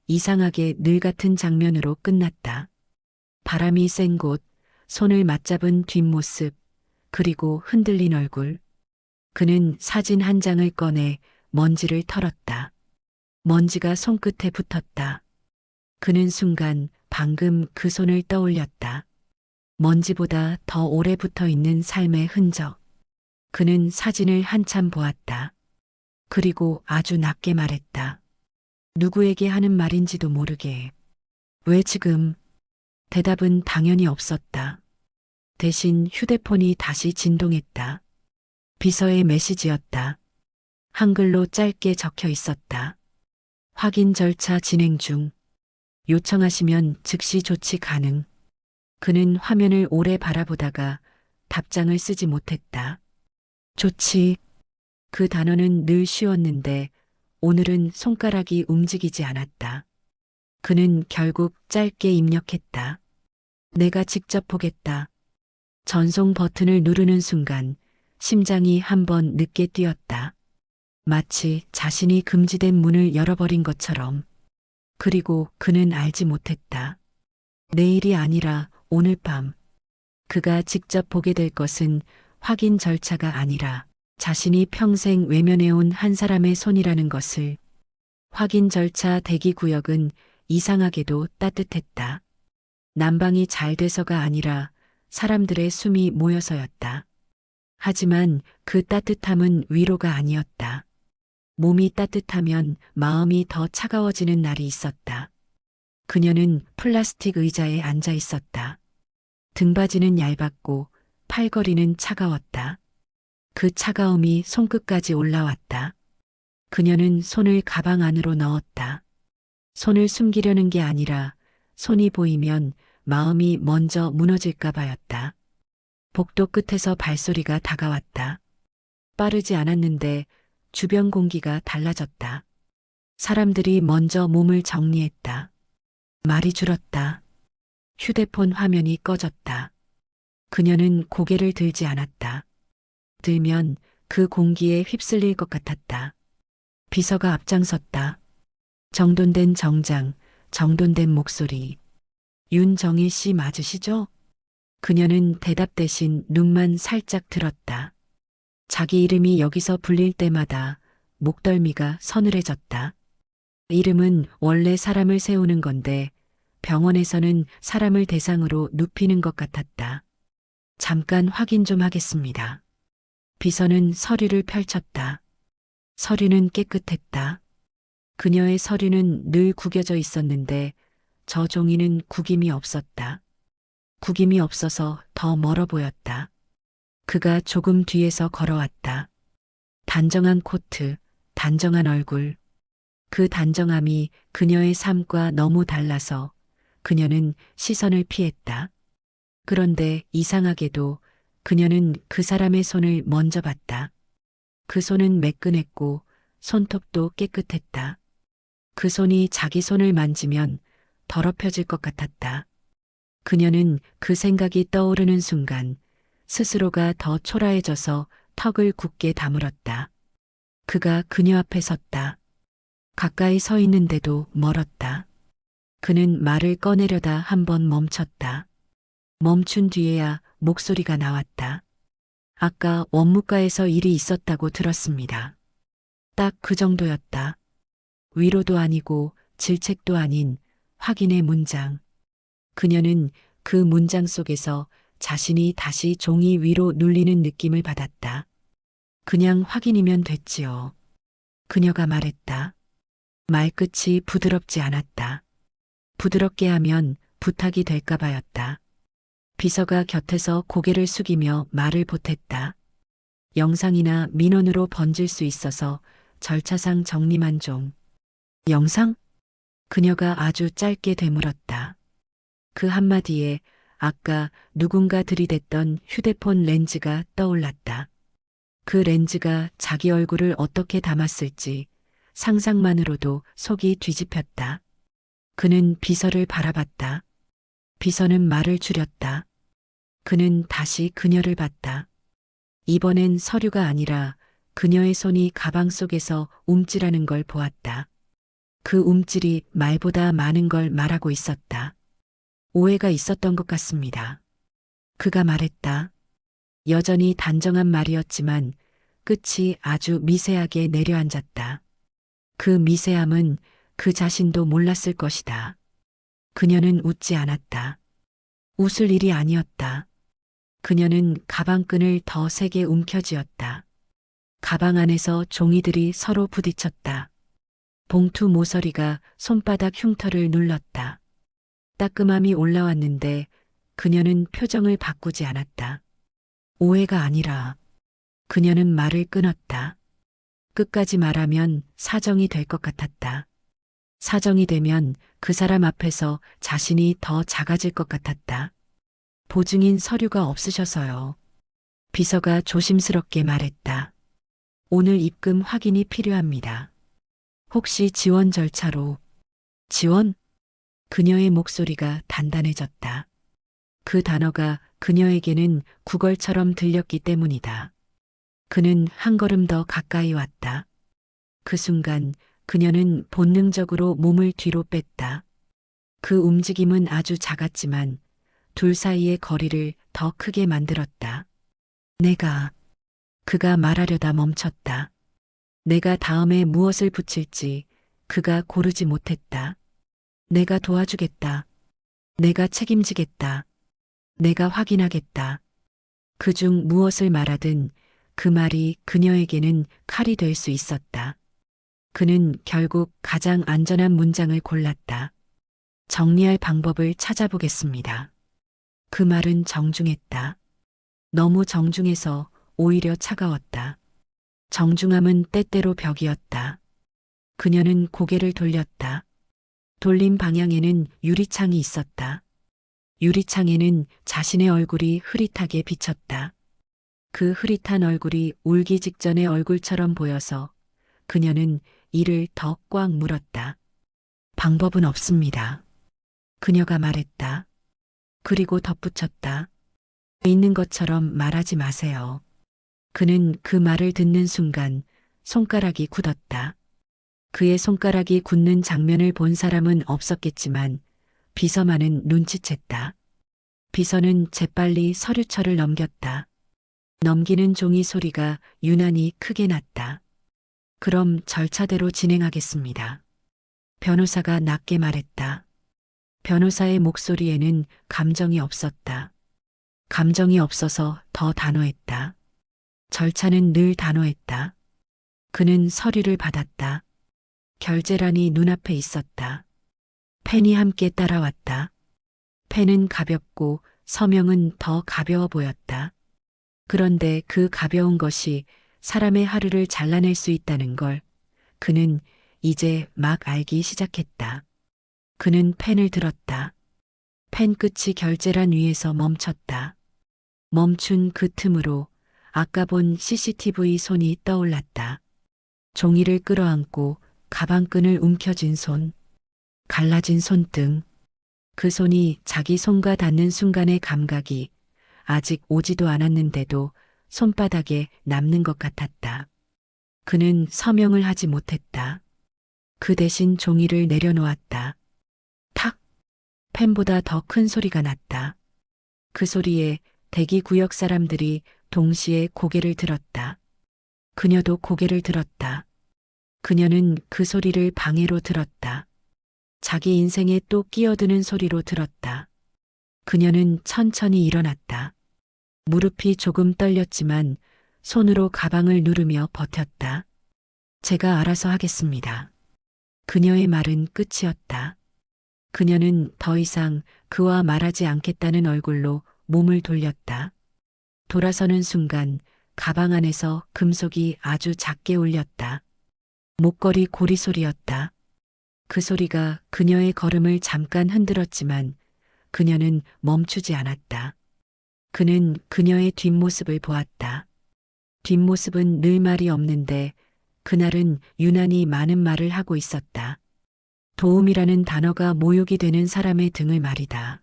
이상하게 늘 같은 장면으로 끝났다. 바람이 센 곳, 손을 맞잡은 뒷모습, 그리고 흔들린 얼굴. 그는 사진 한 장을 꺼내 먼지를 털었다. 먼지가 손끝에 붙었다. 그는 순간 방금 그 손을 떠올렸다. 먼지보다 더 오래 붙어 있는 삶의 흔적. 그는 사진을 한참 보았다. 그리고 아주 낮게 말했다. 누구에게 하는 말인지도 모르게. 왜 지금? 대답은 당연히 없었다. 대신 휴대폰이 다시 진동했다. 비서의 메시지였다. 한글로 짧게 적혀 있었다. 확인 절차 진행 중. 요청하시면 즉시 조치 가능. 그는 화면을 오래 바라보다가 답장을 쓰지 못했다. 조치. 그 단어는 늘 쉬웠는데 오늘은 손가락이 움직이지 않았다. 그는 결국 짧게 입력했다. 내가 직접 보겠다. 전송 버튼을 누르는 순간 심장이 한 번 늦게 뛰었다. 마치 자신이 금지된 문을 열어버린 것처럼. 그리고 그는 알지 못했다. 내일이 아니라 오늘 밤. 그가 직접 보게 될 것은 확인 절차가 아니라 자신이 평생 외면해온 한 사람의 손이라는 것을. 확인 절차 대기 구역은 이상하게도 따뜻했다. 난방이 잘 돼서가 아니라 사람들의 숨이 모여서였다. 하지만 그 따뜻함은 위로가 아니었다. 몸이 따뜻하면 마음이 더 차가워지는 날이 있었다. 그녀는 플라스틱 의자에 앉아 있었다. 등받이는 얇았고 팔걸이는 차가웠다. 그 차가움이 손끝까지 올라왔다. 그녀는 손을 가방 안으로 넣었다. 손을 숨기려는 게 아니라 손이 보이면 마음이 먼저 무너질까 봐였다. 복도 끝에서 발소리가 다가왔다. 빠르지 않았는데 주변 공기가 달라졌다. 사람들이 먼저 몸을 정리했다. 말이 줄었다. 휴대폰 화면이 꺼졌다. 그녀는 고개를 들지 않았다. 들면 그 공기에 휩쓸릴 것 같았다. 비서가 앞장섰다. 정돈된 정장, 정돈된 목소리. 윤정일 씨 맞으시죠? 그녀는 대답 대신 눈만 살짝 들었다. 자기 이름이 여기서 불릴 때마다 목덜미가 서늘해졌다. 이름은 원래 사람을 세우는 건데 병원에서는 사람을 대상으로 눕히는 것 같았다. 잠깐 확인 좀 하겠습니다. 비서는 서류를 펼쳤다. 서류는 깨끗했다. 그녀의 서류는 늘 구겨져 있었는데 저 종이는 구김이 없었다. 구김이 없어서 더 멀어 보였다. 그가 조금 뒤에서 걸어왔다. 단정한 코트, 단정한 얼굴. 그 단정함이 그녀의 삶과 너무 달라서 그녀는 시선을 피했다. 그런데 이상하게도 그녀는 그 사람의 손을 먼저 봤다. 그 손은 매끈했고 손톱도 깨끗했다. 그 손이 자기 손을 만지면 더럽혀질 것 같았다. 그녀는 그 생각이 떠오르는 순간 스스로가 더 초라해져서 턱을 굳게 다물었다. 그가 그녀 앞에 섰다. 가까이 서 있는데도 멀었다. 그는 말을 꺼내려다 한 번 멈췄다. 멈춘 뒤에야 목소리가 나왔다. 아까 원무과에서 일이 있었다고 들었습니다. 딱 그 정도였다. 위로도 아니고 질책도 아닌 확인의 문장. 그녀는 그 문장 속에서 자신이 다시 종이 위로 눌리는 느낌을 받았다. 그냥 확인이면 됐지요. 그녀가 말했다. 말끝이 부드럽지 않았다. 부드럽게 하면 부탁이 될까 봐였다. 비서가 곁에서 고개를 숙이며 말을 보탰다. 영상이나 민원으로 번질 수 있어서 절차상 정리만 좀. 영상? 그녀가 아주 짧게 되물었다. 그 한마디에 아까 누군가 들이댔던 휴대폰 렌즈가 떠올랐다. 그 렌즈가 자기 얼굴을 어떻게 담았을지 상상만으로도 속이 뒤집혔다. 그는 비서를 바라봤다. 비서는 말을 줄였다. 그는 다시 그녀를 봤다. 이번엔 서류가 아니라 그녀의 손이 가방 속에서 움찔하는 걸 보았다. 그 움찔이 말보다 많은 걸 말하고 있었다. 오해가 있었던 것 같습니다. 그가 말했다. 여전히 단정한 말이었지만 끝이 아주 미세하게 내려앉았다. 그 미세함은 그 자신도 몰랐을 것이다. 그녀는 웃지 않았다. 웃을 일이 아니었다. 그녀는 가방끈을 더 세게 움켜쥐었다. 가방 안에서 종이들이 서로 부딪혔다. 봉투 모서리가 손바닥 흉터를 눌렀다. 따끔함이 올라왔는데 그녀는 표정을 바꾸지 않았다. 오해가 아니라 그녀는 말을 끊었다. 끝까지 말하면 사정이 될 것 같았다. 사정이 되면 그 사람 앞에서 자신이 더 작아질 것 같았다. 보증인 서류가 없으셔서요. 비서가 조심스럽게 말했다. 오늘 입금 확인이 필요합니다. 혹시 지원 절차로. 지원? 그녀의 목소리가 단단해졌다. 그 단어가 그녀에게는 구걸처럼 들렸기 때문이다. 그는 한 걸음 더 가까이 왔다. 그 순간 그녀는 본능적으로 몸을 뒤로 뺐다. 그 움직임은 아주 작았지만 둘 사이의 거리를 더 크게 만들었다. 그가 말하려다 멈췄다. 내가 다음에 무엇을 붙일지 그가 고르지 못했다. 내가 도와주겠다. 내가 책임지겠다. 내가 확인하겠다. 그중 무엇을 말하든 그 말이 그녀에게는 칼이 될 수 있었다. 그는 결국 가장 안전한 문장을 골랐다. 정리할 방법을 찾아보겠습니다. 그 말은 정중했다. 너무 정중해서 오히려 차가웠다. 정중함은 때때로 벽이었다. 그녀는 고개를 돌렸다. 돌린 방향에는 유리창이 있었다. 유리창에는 자신의 얼굴이 흐릿하게 비쳤다. 그 흐릿한 얼굴이 울기 직전의 얼굴처럼 보여서 그녀는 이를 더 꽉 물었다. 방법은 없습니다. 그녀가 말했다. 그리고 덧붙였다. 있는 것처럼 말하지 마세요. 그는 그 말을 듣는 순간 손가락이 굳었다. 그의 손가락이 굳는 장면을 본 사람은 없었겠지만 비서만은 눈치챘다. 비서는 재빨리 서류철을 넘겼다. 넘기는 종이 소리가 유난히 크게 났다. 그럼 절차대로 진행하겠습니다. 변호사가 낮게 말했다. 변호사의 목소리에는 감정이 없었다. 감정이 없어서 더 단호했다. 절차는 늘 단호했다. 그는 서류를 받았다. 결제란이 눈앞에 있었다. 펜이 함께 따라왔다. 펜은 가볍고 서명은 더 가벼워 보였다. 그런데 그 가벼운 것이 사람의 하루를 잘라낼 수 있다는 걸 그는 이제 막 알기 시작했다. 그는 펜을 들었다. 펜 끝이 결제란 위에서 멈췄다. 멈춘 그 틈으로 아까 본 CCTV 손이 떠올랐다. 종이를 끌어안고 가방끈을 움켜쥔 손, 갈라진 손등. 그 손이 자기 손과 닿는 순간의 감각이 아직 오지도 않았는데도 손바닥에 남는 것 같았다. 그는 서명을 하지 못했다. 그 대신 종이를 내려놓았다. 탁! 펜보다 더 큰 소리가 났다. 그 소리에 대기 구역 사람들이 동시에 고개를 들었다. 그녀도 고개를 들었다. 그녀는 그 소리를 방해로 들었다. 자기 인생에 또 끼어드는 소리로 들었다. 그녀는 천천히 일어났다. 무릎이 조금 떨렸지만 손으로 가방을 누르며 버텼다. 제가 알아서 하겠습니다. 그녀의 말은 끝이었다. 그녀는 더 이상 그와 말하지 않겠다는 얼굴로 몸을 돌렸다. 돌아서는 순간 가방 안에서 금속이 아주 작게 울렸다. 목걸이 고리 소리였다. 그 소리가 그녀의 걸음을 잠깐 흔들었지만 그녀는 멈추지 않았다. 그는 그녀의 뒷모습을 보았다. 뒷모습은 늘 말이 없는데 그날은 유난히 많은 말을 하고 있었다. 도움이라는 단어가 모욕이 되는 사람의 등을 말이다.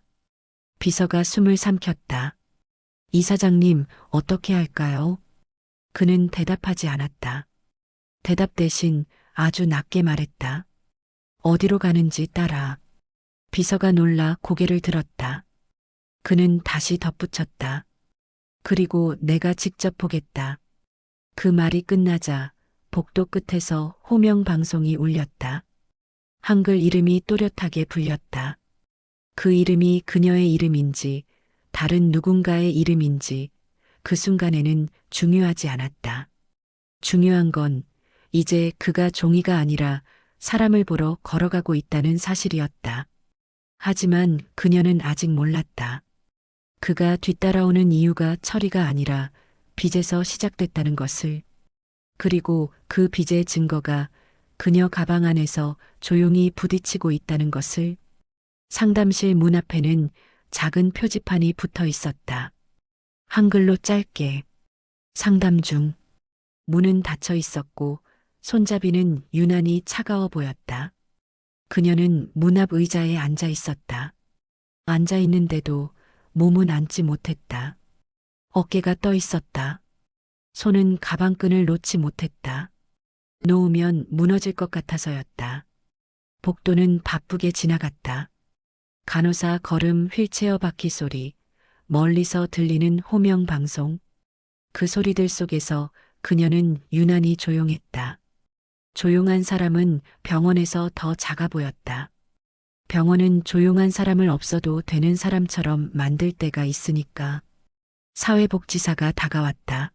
비서가 숨을 삼켰다. 이사장님, 어떻게 할까요? 그는 대답하지 않았다. 대답 대신 아주 낮게 말했다. 어디로 가는지 따라. 비서가 놀라 고개를 들었다. 그는 다시 덧붙였다. 그리고 내가 직접 보겠다. 그 말이 끝나자 복도 끝에서 호명 방송이 울렸다. 한글 이름이 또렷하게 불렸다. 그 이름이 그녀의 이름인지 다른 누군가의 이름인지 그 순간에는 중요하지 않았다. 중요한 건 이제 그가 종이가 아니라 사람을 보러 걸어가고 있다는 사실이었다. 하지만 그녀는 아직 몰랐다. 그가 뒤따라오는 이유가 처리가 아니라 빚에서 시작됐다는 것을. 그리고 그 빚의 증거가 그녀 가방 안에서 조용히 부딪히고 있다는 것을. 상담실 문 앞에는 작은 표지판이 붙어 있었다. 한글로 짧게. 상담 중. 문은 닫혀 있었고 손잡이는 유난히 차가워 보였다. 그녀는 문 앞 의자에 앉아 있었다. 앉아 있는데도 몸은 앉지 못했다. 어깨가 떠 있었다. 손은 가방끈을 놓지 못했다. 놓으면 무너질 것 같아서였다. 복도는 바쁘게 지나갔다. 간호사 걸음 휠체어 바퀴 소리, 멀리서 들리는 호명 방송. 그 소리들 속에서 그녀는 유난히 조용했다. 조용한 사람은 병원에서 더 작아 보였다. 병원은 조용한 사람을 없어도 되는 사람처럼 만들 때가 있으니까. 사회복지사가 다가왔다.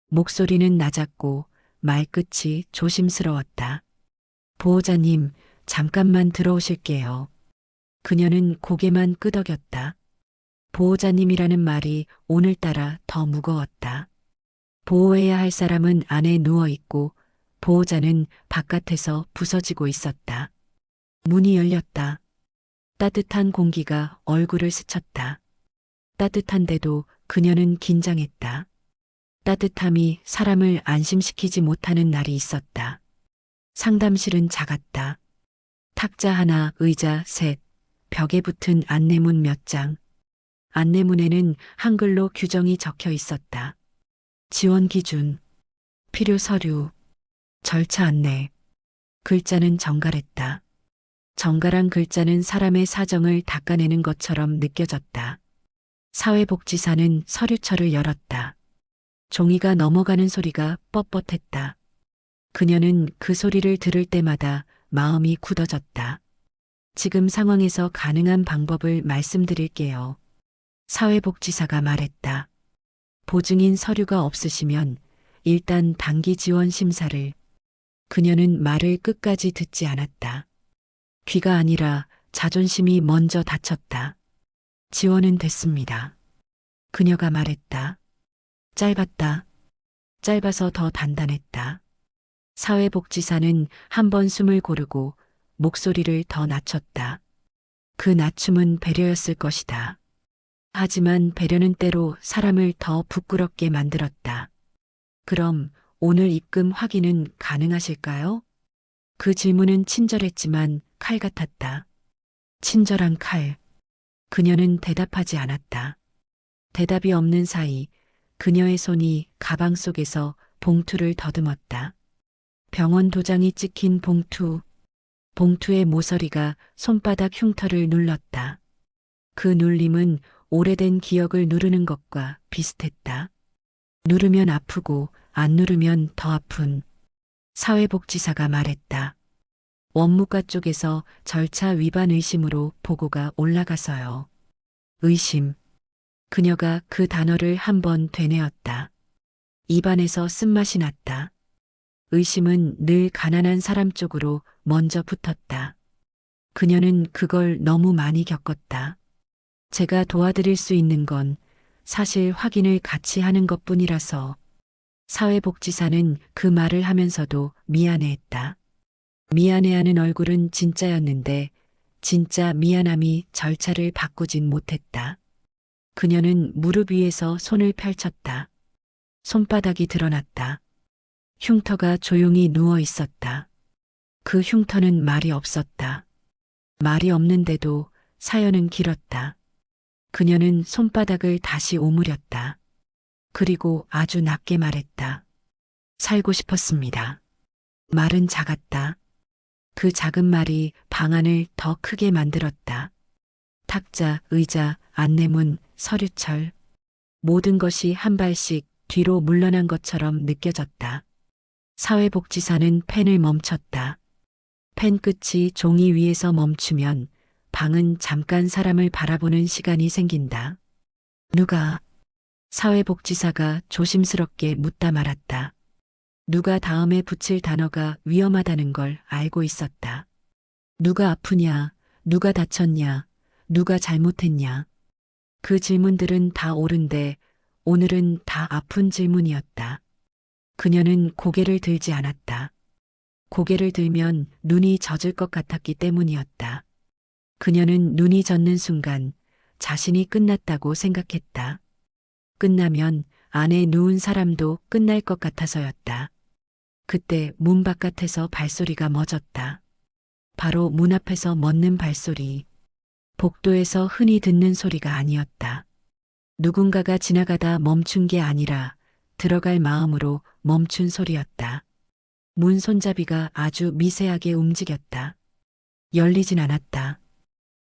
목소리는 낮았고 말끝이 조심스러웠다. 보호자님, 잠깐만 들어오실게요. 그녀는 고개만 끄덕였다. 보호자님이라는 말이 오늘따라 더 무거웠다. 보호해야 할 사람은 안에 누워 있고 보호자는 바깥에서 부서지고 있었다. 문이 열렸다. 따뜻한 공기가 얼굴을 스쳤다. 따뜻한데도 그녀는 긴장했다. 따뜻함이 사람을 안심시키지 못하는 날이 있었다. 상담실은 작았다. 탁자 하나, 의자 셋, 벽에 붙은 안내문 몇 장. 안내문에는 한글로 규정이 적혀 있었다. 지원 기준, 필요 서류, 절차 안내. 글자는 정갈했다. 정갈한 글자는 사람의 사정을 닦아내는 것처럼 느껴졌다. 사회복지사는 서류철을 열었다. 종이가 넘어가는 소리가 뻣뻣했다. 그녀는 그 소리를 들을 때마다 마음이 굳어졌다. 지금 상황에서 가능한 방법을 말씀드릴게요. 사회복지사가 말했다. 보증인 서류가 없으시면 일단 단기 지원 심사를. 그녀는 말을 끝까지 듣지 않았다. 귀가 아니라 자존심이 먼저 다쳤다. 지원은 됐습니다. 그녀가 말했다. 짧았다. 짧아서 더 단단했다. 사회복지사는 한 번 숨을 고르고 목소리를 더 낮췄다. 그 낮춤은 배려였을 것이다. 하지만 배려는 때로 사람을 더 부끄럽게 만들었다. 그럼 오늘 입금 확인은 가능하실까요? 그 질문은 친절했지만 칼 같았다. 친절한 칼. 그녀는 대답하지 않았다. 대답이 없는 사이 그녀의 손이 가방 속에서 봉투를 더듬었다. 병원 도장이 찍힌 봉투. 봉투의 모서리가 손바닥 흉터를 눌렀다. 그 눌림은 오래된 기억을 누르는 것과 비슷했다. 누르면 아프고 안 누르면 더 아픈. 사회복지사가 말했다. 원무과 쪽에서 절차 위반 의심으로 보고가 올라가서요. 의심. 그녀가 그 단어를 한 번 되뇌었다. 입안에서 쓴맛이 났다. 의심은 늘 가난한 사람 쪽으로 먼저 붙었다. 그녀는 그걸 너무 많이 겪었다. 제가 도와드릴 수 있는 건 사실 확인을 같이 하는 것뿐이라서. 사회복지사는 그 말을 하면서도 미안해했다. 미안해하는 얼굴은 진짜였는데 진짜 미안함이 절차를 바꾸진 못했다. 그녀는 무릎 위에서 손을 펼쳤다. 손바닥이 드러났다. 흉터가 조용히 누워 있었다. 그 흉터는 말이 없었다. 말이 없는데도 사연은 길었다. 그녀는 손바닥을 다시 오므렸다. 그리고 아주 낮게 말했다. 살고 싶었습니다. 말은 작았다. 그 작은 말이 방안을 더 크게 만들었다. 탁자, 의자, 안내문, 서류철. 모든 것이 한 발씩 뒤로 물러난 것처럼 느껴졌다. 사회복지사는 펜을 멈췄다. 펜 끝이 종이 위에서 멈추면 방은 잠깐 사람을 바라보는 시간이 생긴다. 누가? 사회복지사가 조심스럽게 묻다 말았다. 누가 다음에 붙일 단어가 위험하다는 걸 알고 있었다. 누가 아프냐, 누가 다쳤냐, 누가 잘못했냐. 그 질문들은 다 옳은데 오늘은 다 아픈 질문이었다. 그녀는 고개를 들지 않았다. 고개를 들면 눈이 젖을 것 같았기 때문이었다. 그녀는 눈이 젖는 순간 자신이 끝났다고 생각했다. 끝나면 안에 누운 사람도 끝날 것 같아서였다. 그때 문 바깥에서 발소리가 멎었다. 바로 문 앞에서 멎는 발소리. 복도에서 흔히 듣는 소리가 아니었다. 누군가가 지나가다 멈춘 게 아니라 들어갈 마음으로 멈춘 소리였다. 문 손잡이가 아주 미세하게 움직였다. 열리진 않았다.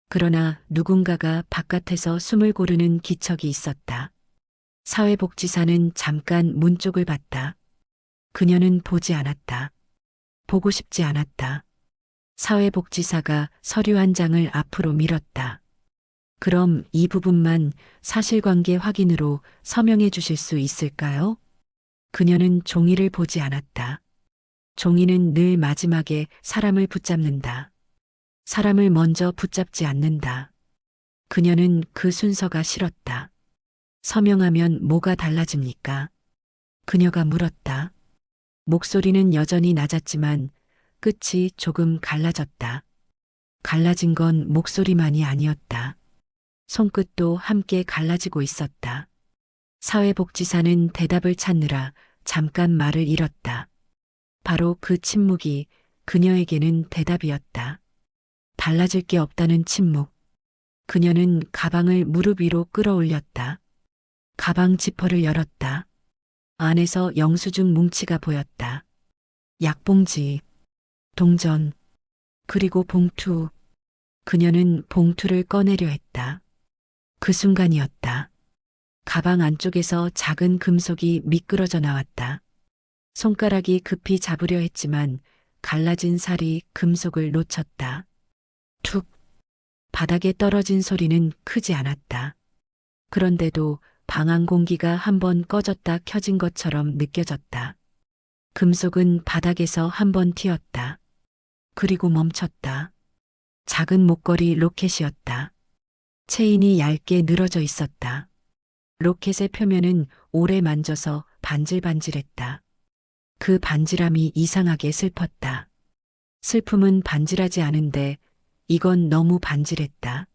그러나 누군가가 바깥에서 숨을 고르는 기척이 있었다. 사회복지사는 잠깐 문 쪽을 봤다. 그녀는 보지 않았다. 보고 싶지 않았다. 사회복지사가 서류 한 장을 앞으로 밀었다. 그럼 이 부분만 사실관계 확인으로 서명해 주실 수 있을까요? 그녀는 종이를 보지 않았다. 종이는 늘 마지막에 사람을 붙잡는다. 사람을 먼저 붙잡지 않는다. 그녀는 그 순서가 싫었다. 서명하면 뭐가 달라집니까? 그녀가 물었다. 목소리는 여전히 낮았지만 끝이 조금 갈라졌다. 갈라진 건 목소리만이 아니었다. 손끝도 함께 갈라지고 있었다. 사회복지사는 대답을 찾느라 잠깐 말을 잃었다. 바로 그 침묵이 그녀에게는 대답이었다. 달라질 게 없다는 침묵. 그녀는 가방을 무릎 위로 끌어올렸다. 가방 지퍼를 열었다. 안에서 영수증 뭉치가 보였다. 약봉지, 동전, 그리고 봉투. 그녀는 봉투를 꺼내려 했다. 그 순간이었다. 가방 안쪽에서 작은 금속이 미끄러져 나왔다. 손가락이 급히 잡으려 했지만 갈라진 살이 금속을 놓쳤다. 툭! 바닥에 떨어진 소리는 크지 않았다. 그런데도 방안 공기가 한번 꺼졌다 켜진 것처럼 느껴졌다. 금속은 바닥에서 한번 튀었다. 그리고 멈췄다. 작은 목걸이 로켓이었다. 체인이 얇게 늘어져 있었다. 로켓의 표면은 오래 만져서 반질반질했다. 그 반질함이 이상하게 슬펐다. 슬픔은 반질하지 않은데 이건 너무 반질했다.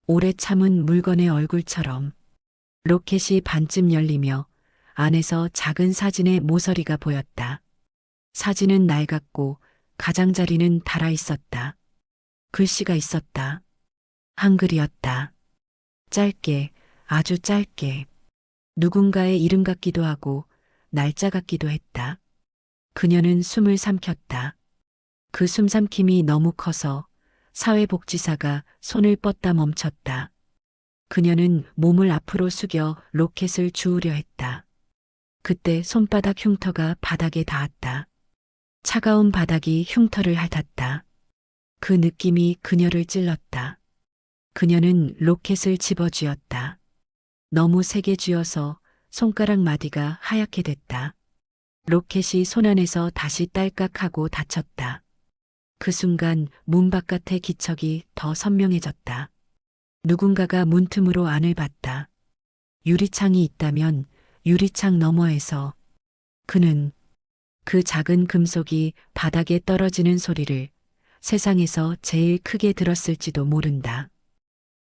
오래 참은 물건의 얼굴처럼. 로켓이 반쯤 열리며 안에서 작은 사진의 모서리가 보였다. 사진은 낡았고 가장자리는 닳아 있었다. 글씨가 있었다. 한글이었다. 짧게, 아주 짧게. 누군가의 이름 같기도 하고 날짜 같기도 했다. 그녀는 숨을 삼켰다. 그 숨삼킴이 너무 커서 사회복지사가 손을 뻗다 멈췄다. 그녀는 몸을 앞으로 숙여 로켓을 주우려 했다. 그때 손바닥 흉터가 바닥에 닿았다. 차가운 바닥이 흉터를 핥았다. 그 느낌이 그녀를 찔렀다. 그녀는 로켓을 집어쥐었다. 너무 세게 쥐어서 손가락 마디가 하얗게 됐다. 로켓이 손 안에서 다시 딸깍하고 닫혔다. 그 순간 문 바깥의 기척이 더 선명해졌다. 누군가가 문틈으로 안을 봤다. 유리창이 있다면 유리창 너머에서 그는 그 작은 금속이 바닥에 떨어지는 소리를 세상에서 제일 크게 들었을지도 모른다.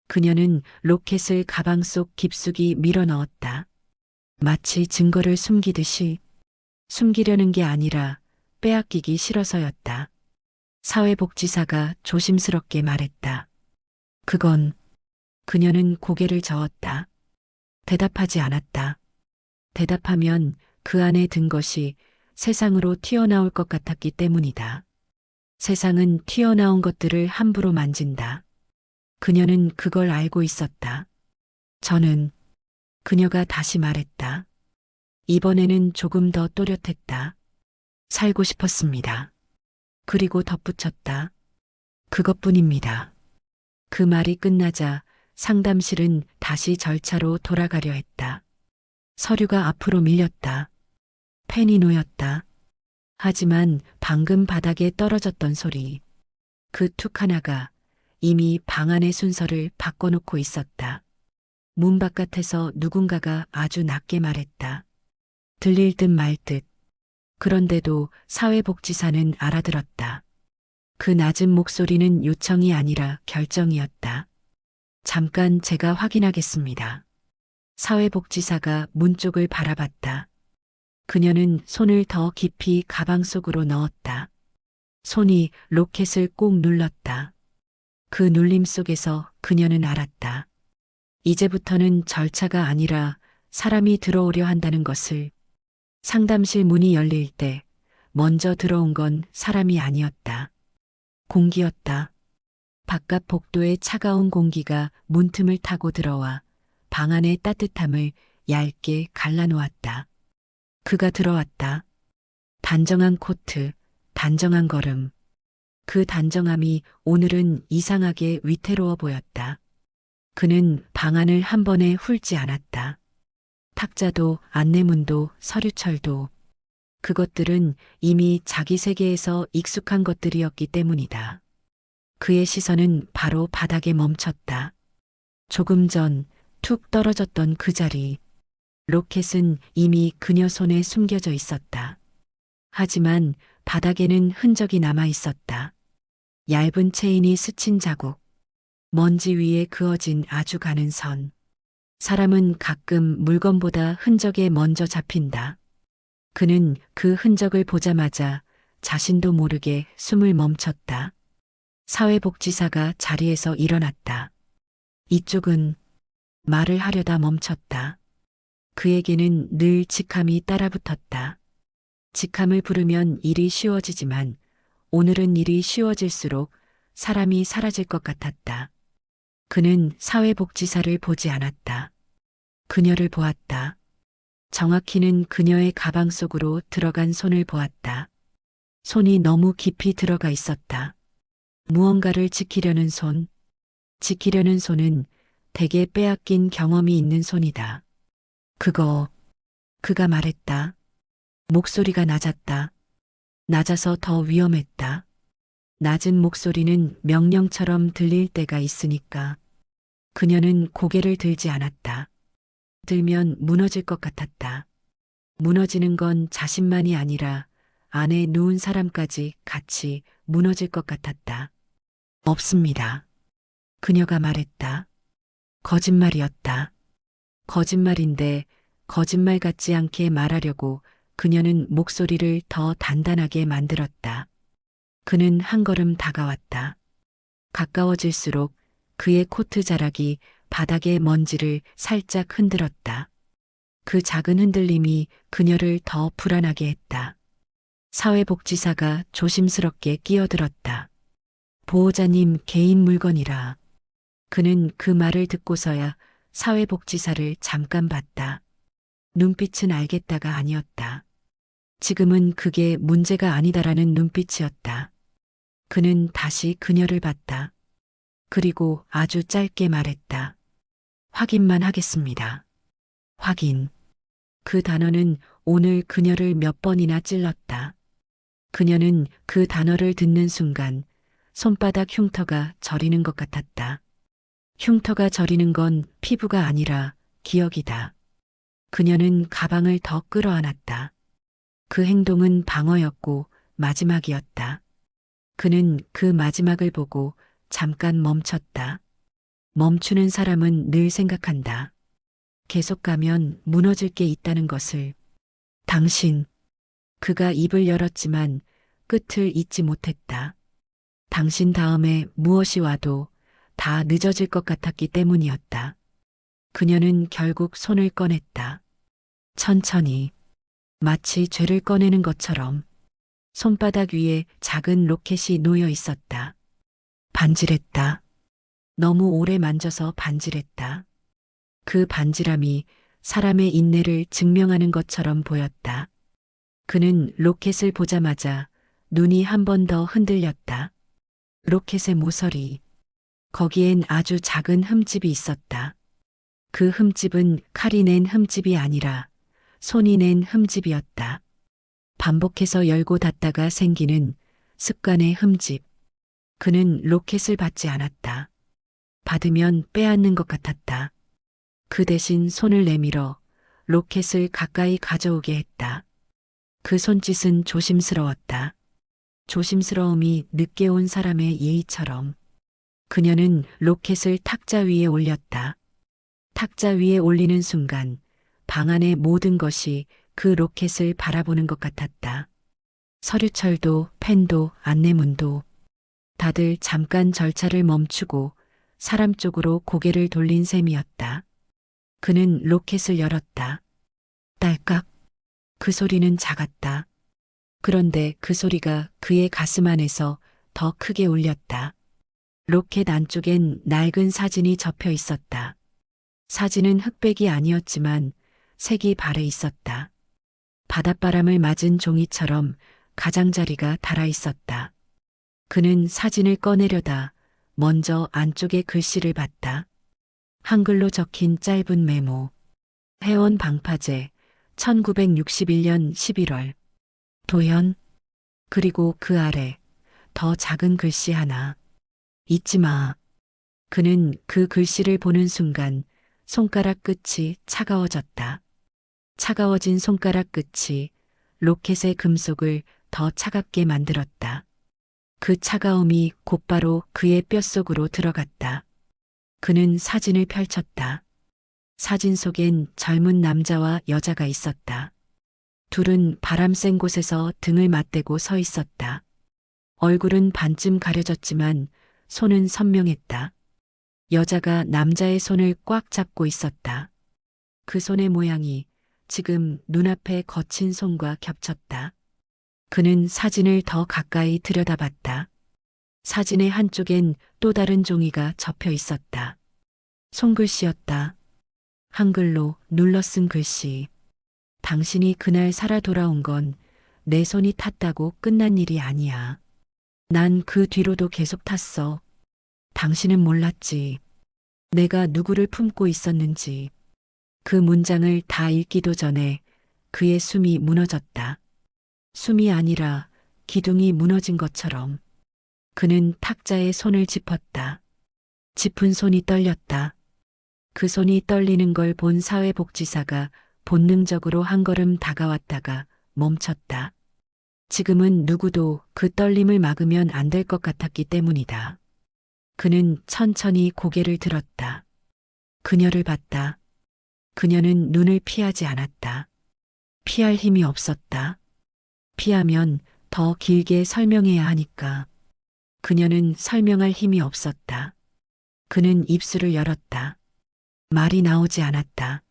그녀는 로켓을 가방 속 깊숙이 밀어 넣었다. 마치 증거를 숨기듯이 숨기려는 게 아니라 빼앗기기 싫어서였다. 사회복지사가 조심스럽게 말했다. 그건 그녀는 고개를 저었다. 대답하지 않았다. 대답하면 그 안에 든 것이 세상으로 튀어나올 것 같았기 때문이다. 세상은 튀어나온 것들을 함부로 만진다. 그녀는 그걸 알고 있었다. 저는 그녀가 다시 말했다. 이번에는 조금 더 또렷했다. 살고 싶었습니다. 그리고 덧붙였다. 그것뿐입니다. 그 말이 끝나자 상담실은 다시 절차로 돌아가려 했다. 서류가 앞으로 밀렸다. 펜이 놓였다. 하지만 방금 바닥에 떨어졌던 소리, 그 툭 하나가 이미 방 안의 순서를 바꿔놓고 있었다. 문 바깥에서 누군가가 아주 낮게 말했다. 들릴 듯 말 듯. 그런데도 사회복지사는 알아들었다. 그 낮은 목소리는 요청이 아니라 결정이었다. 잠깐 제가 확인하겠습니다. 사회복지사가 문 쪽을 바라봤다. 그녀는 손을 더 깊이 가방 속으로 넣었다. 손이 로켓을 꼭 눌렀다. 그 눌림 속에서 그녀는 알았다. 이제부터는 절차가 아니라 사람이 들어오려 한다는 것을. 상담실 문이 열릴 때 먼저 들어온 건 사람이 아니었다. 공기였다. 바깥 복도의 차가운 공기가 문틈을 타고 들어와 방 안의 따뜻함을 얇게 갈라놓았다. 그가 들어왔다. 단정한 코트, 단정한 걸음. 그 단정함이 오늘은 이상하게 위태로워 보였다. 그는 방 안을 한 번에 훑지 않았다. 탁자도 안내문도 서류철도 그것들은 이미 자기 세계에서 익숙한 것들이었기 때문이다. 그의 시선은 바로 바닥에 멈췄다. 조금 전 툭 떨어졌던 그 자리. 로켓은 이미 그녀 손에 숨겨져 있었다. 하지만 바닥에는 흔적이 남아 있었다. 얇은 체인이 스친 자국. 먼지 위에 그어진 아주 가는 선. 사람은 가끔 물건보다 흔적에 먼저 잡힌다. 그는 그 흔적을 보자마자 자신도 모르게 숨을 멈췄다. 사회복지사가 자리에서 일어났다. 이쪽은 말을 하려다 멈췄다. 그에게는 늘 직함이 따라붙었다. 직함을 부르면 일이 쉬워지지만 오늘은 일이 쉬워질수록 사람이 사라질 것 같았다. 그는 사회복지사를 보지 않았다. 그녀를 보았다. 정확히는 그녀의 가방 속으로 들어간 손을 보았다. 손이 너무 깊이 들어가 있었다. 무언가를 지키려는 손. 지키려는 손은 대개 빼앗긴 경험이 있는 손이다. 그가 말했다. 목소리가 낮았다. 낮아서 더 위험했다. 낮은 목소리는 명령처럼 들릴 때가 있으니까. 그녀는 고개를 들지 않았다. 들면 무너질 것 같았다. 무너지는 건 자신만이 아니라 안에 누운 사람까지 같이 무너질 것 같았다. 없습니다. 그녀가 말했다. 거짓말이었다. 거짓말인데 거짓말 같지 않게 말하려고 그녀는 목소리를 더 단단하게 만들었다. 그는 한 걸음 다가왔다. 가까워질수록 그의 코트 자락이 바닥의 먼지를 살짝 흔들었다. 그 작은 흔들림이 그녀를 더 불안하게 했다. 사회복지사가 조심스럽게 끼어들었다. 보호자님 개인 물건이라. 그는 그 말을 듣고서야 사회복지사를 잠깐 봤다. 눈빛은 알겠다가 아니었다. 지금은 그게 문제가 아니다라는 눈빛이었다. 그는 다시 그녀를 봤다. 그리고 아주 짧게 말했다. 확인만 하겠습니다. 확인. 그 단어는 오늘 그녀를 몇 번이나 찔렀다. 그녀는 그 단어를 듣는 순간 손바닥 흉터가 저리는 것 같았다. 흉터가 저리는 건 피부가 아니라 기억이다. 그녀는 가방을 더 끌어안았다. 그 행동은 방어였고 마지막이었다. 그는 그 마지막을 보고 잠깐 멈췄다. 멈추는 사람은 늘 생각한다. 계속 가면 무너질 게 있다는 것을. 당신. 그가 입을 열었지만 끝을 잇지 못했다. 당신 다음에 무엇이 와도 다 늦어질 것 같았기 때문이었다. 그녀는 결국 손을 꺼냈다. 천천히. 마치 죄를 꺼내는 것처럼. 손바닥 위에 작은 로켓이 놓여 있었다. 반질했다. 너무 오래 만져서 반질했다. 그 반질함이 사람의 인내를 증명하는 것처럼 보였다. 그는 로켓을 보자마자 눈이 한 번 더 흔들렸다. 로켓의 모서리. 거기엔 아주 작은 흠집이 있었다. 그 흠집은 칼이 낸 흠집이 아니라 손이 낸 흠집이었다. 반복해서 열고 닫다가 생기는 습관의 흠집. 그는 로켓을 받지 않았다. 받으면 빼앗는 것 같았다. 그 대신 손을 내밀어 로켓을 가까이 가져오게 했다. 그 손짓은 조심스러웠다. 조심스러움이 늦게 온 사람의 예의처럼. 그녀는 로켓을 탁자 위에 올렸다. 탁자 위에 올리는 순간 방 안의 모든 것이 그 로켓을 바라보는 것 같았다. 서류철도, 펜도, 안내문도. 다들 잠깐 절차를 멈추고 사람 쪽으로 고개를 돌린 셈이었다. 그는 로켓을 열었다. 딸깍. 그 소리는 작았다. 그런데 그 소리가 그의 가슴 안에서 더 크게 울렸다. 로켓 안쪽엔 낡은 사진이 접혀 있었다. 사진은 흑백이 아니었지만 색이 발해 있었다. 바닷바람을 맞은 종이처럼 가장자리가 달아 있었다. 그는 사진을 꺼내려다 먼저 안쪽의 글씨를 봤다. 한글로 적힌 짧은 메모. 회원 방파제 1961년 11월. 도현. 그리고 그 아래 더 작은 글씨 하나. 잊지 마. 그는 그 글씨를 보는 순간 손가락 끝이 차가워졌다. 차가워진 손가락 끝이 로켓의 금속을 더 차갑게 만들었다. 그 차가움이 곧바로 그의 뼛속으로 들어갔다. 그는 사진을 펼쳤다. 사진 속엔 젊은 남자와 여자가 있었다. 둘은 바람 센 곳에서 등을 맞대고 서 있었다. 얼굴은 반쯤 가려졌지만 손은 선명했다. 여자가 남자의 손을 꽉 잡고 있었다. 그 손의 모양이 지금 눈앞의 거친 손과 겹쳤다. 그는 사진을 더 가까이 들여다봤다. 사진의 한쪽엔 또 다른 종이가 접혀 있었다. 손글씨였다. 한글로 눌러 쓴 글씨. 당신이 그날 살아 돌아온 건 내 손이 탔다고 끝난 일이 아니야. 난 그 뒤로도 계속 탔어. 당신은 몰랐지. 내가 누구를 품고 있었는지. 그 문장을 다 읽기도 전에 그의 숨이 무너졌다. 숨이 아니라 기둥이 무너진 것처럼. 그는 탁자에 손을 짚었다. 짚은 손이 떨렸다. 그 손이 떨리는 걸 본 사회복지사가 본능적으로 한 걸음 다가왔다가 멈췄다. 지금은 누구도 그 떨림을 막으면 안 될 것 같았기 때문이다. 그는 천천히 고개를 들었다. 그녀를 봤다. 그녀는 눈을 피하지 않았다. 피할 힘이 없었다. 피하면 더 길게 설명해야 하니까. 그녀는 설명할 힘이 없었다. 그는 입술을 열었다. 말이 나오지 않았다.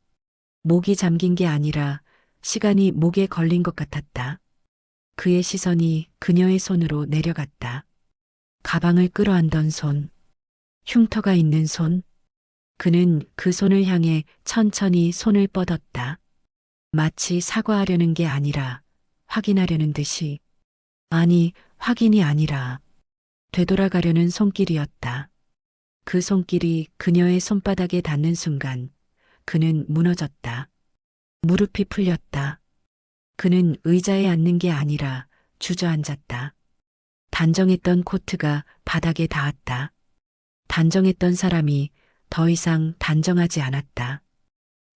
목이 잠긴 게 아니라 시간이 목에 걸린 것 같았다. 그의 시선이 그녀의 손으로 내려갔다. 가방을 끌어안던 손. 흉터가 있는 손. 그는 그 손을 향해 천천히 손을 뻗었다. 마치 사과하려는 게 아니라 확인하려는 듯이. 아니, 확인이 아니라 되돌아가려는 손길이었다. 그 손길이 그녀의 손바닥에 닿는 순간 그는 무너졌다. 무릎이 풀렸다. 그는 의자에 앉는 게 아니라 주저앉았다. 단정했던 코트가 바닥에 닿았다. 단정했던 사람이 더 이상 단정하지 않았다.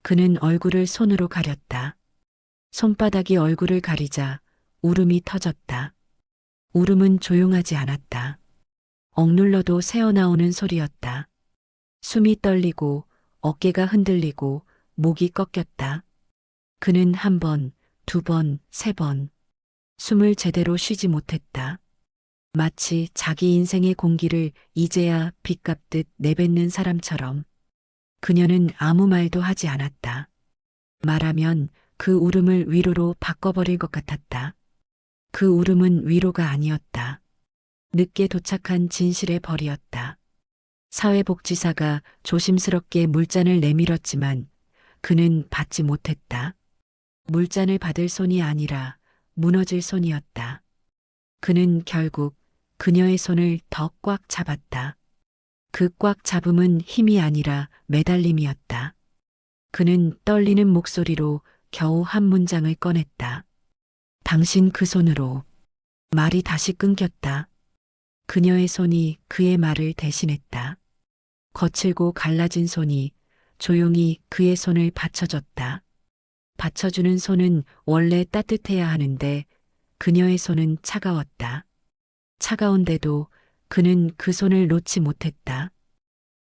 그는 얼굴을 손으로 가렸다. 손바닥이 얼굴을 가리자 울음이 터졌다. 울음은 조용하지 않았다. 억눌러도 새어나오는 소리였다. 숨이 떨리고 어깨가 흔들리고 목이 꺾였다. 그는 한 번, 두 번, 세 번 숨을 제대로 쉬지 못했다. 마치 자기 인생의 공기를 이제야 빗값듯 내뱉는 사람처럼 그녀는 아무 말도 하지 않았다. 말하면 그 울음을 위로로 바꿔버릴 것 같았다. 그 울음은 위로가 아니었다. 늦게 도착한 진실의 벌이었다. 사회복지사가 조심스럽게 물잔을 내밀었지만 그는 받지 못했다. 물잔을 받을 손이 아니라 무너질 손이었다. 그는 결국 그녀의 손을 더 꽉 잡았다. 그 꽉 잡음은 힘이 아니라 매달림이었다. 그는 떨리는 목소리로 겨우 한 문장을 꺼냈다. 당신 그 손으로. 말이 다시 끊겼다. 그녀의 손이 그의 말을 대신했다. 거칠고 갈라진 손이 조용히 그의 손을 받쳐줬다. 받쳐주는 손은 원래 따뜻해야 하는데 그녀의 손은 차가웠다. 차가운데도 그는 그 손을 놓지 못했다.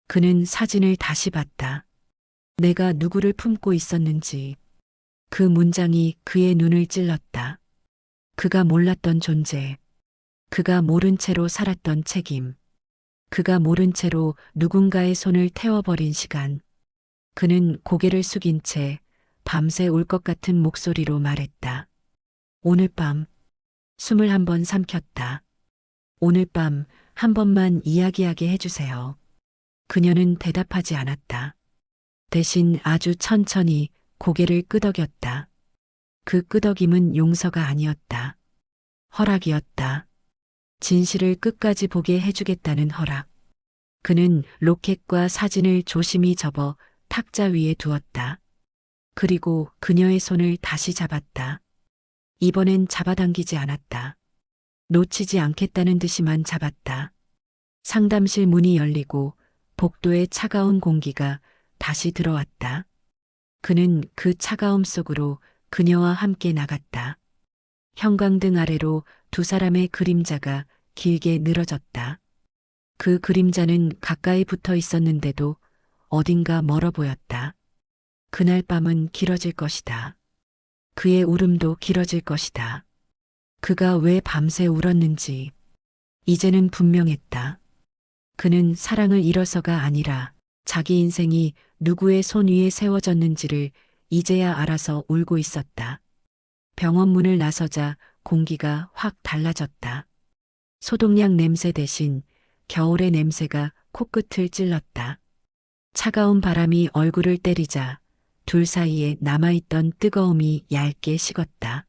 그는 사진을 다시 봤다. 내가 누구를 품고 있었는지. 그 문장이 그의 눈을 찔렀다. 그가 몰랐던 존재. 그가 모른 채로 살았던 책임. 그가 모른 채로 누군가의 손을 태워버린 시간. 그는 고개를 숙인 채 밤새 울 것 같은 목소리로 말했다. 오늘 밤 숨을 한 번 삼켰다. 오늘 밤 한 번만 이야기하게 해주세요. 그녀는 대답하지 않았다. 대신 아주 천천히 고개를 끄덕였다. 그 끄덕임은 용서가 아니었다. 허락이었다. 진실을 끝까지 보게 해주겠다는 허락. 그는 로켓과 사진을 조심히 접어 탁자 위에 두었다. 그리고 그녀의 손을 다시 잡았다. 이번엔 잡아당기지 않았다. 놓치지 않겠다는 듯이만 잡았다. 상담실 문이 열리고 복도의 차가운 공기가 다시 들어왔다. 그는 그 차가움 속으로 그녀와 함께 나갔다. 형광등 아래로 두 사람의 그림자가 길게 늘어졌다. 그 그림자는 가까이 붙어 있었는데도 어딘가 멀어 보였다. 그날 밤은 길어질 것이다. 그의 울음도 길어질 것이다. 그가 왜 밤새 울었는지 이제는 분명했다. 그는 사랑을 잃어서가 아니라 자기 인생이 누구의 손 위에 세워졌는지를 이제야 알아서 울고 있었다. 병원 문을 나서자 공기가 확 달라졌다. 소독약 냄새 대신 겨울의 냄새가 코끝을 찔렀다. 차가운 바람이 얼굴을 때리자 둘 사이에 남아있던 뜨거움이 얇게 식었다.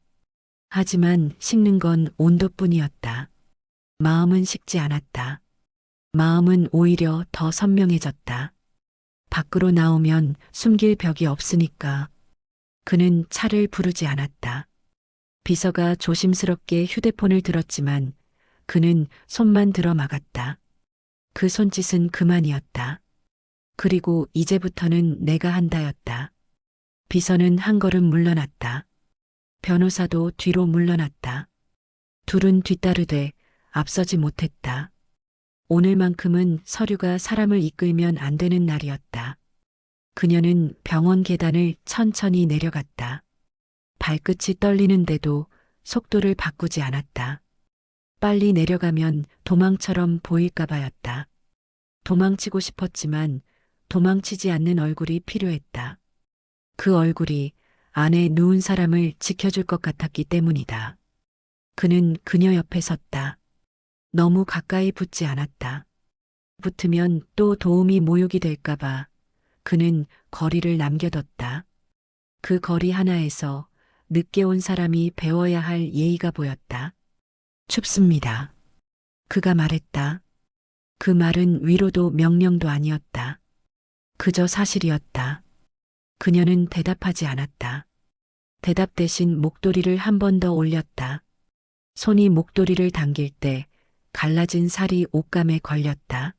하지만 식는 건 온도뿐이었다. 마음은 식지 않았다. 마음은 오히려 더 선명해졌다. 밖으로 나오면 숨길 벽이 없으니까. 그는 차를 부르지 않았다. 비서가 조심스럽게 휴대폰을 들었지만 그는 손만 들어 막았다. 그 손짓은 그만이었다. 그리고 이제부터는 내가 한다였다. 비서는 한 걸음 물러났다. 변호사도 뒤로 물러났다. 둘은 뒤따르되 앞서지 못했다. 오늘만큼은 서류가 사람을 이끌면 안 되는 날이었다. 그녀는 병원 계단을 천천히 내려갔다. 발끝이 떨리는데도 속도를 바꾸지 않았다. 빨리 내려가면 도망처럼 보일까 봐였다. 도망치고 싶었지만 도망치지 않는 얼굴이 필요했다. 그 얼굴이 안에 누운 사람을 지켜줄 것 같았기 때문이다. 그는 그녀 옆에 섰다. 너무 가까이 붙지 않았다. 붙으면 또 도움이 모욕이 될까봐 그는 거리를 남겨뒀다. 그 거리 하나에서 늦게 온 사람이 배워야 할 예의가 보였다. 춥습니다. 그가 말했다. 그 말은 위로도 명령도 아니었다. 그저 사실이었다. 그녀는 대답하지 않았다. 대답 대신 목도리를 한 번 더 올렸다. 손이 목도리를 당길 때 갈라진 살이 옷감에 걸렸다.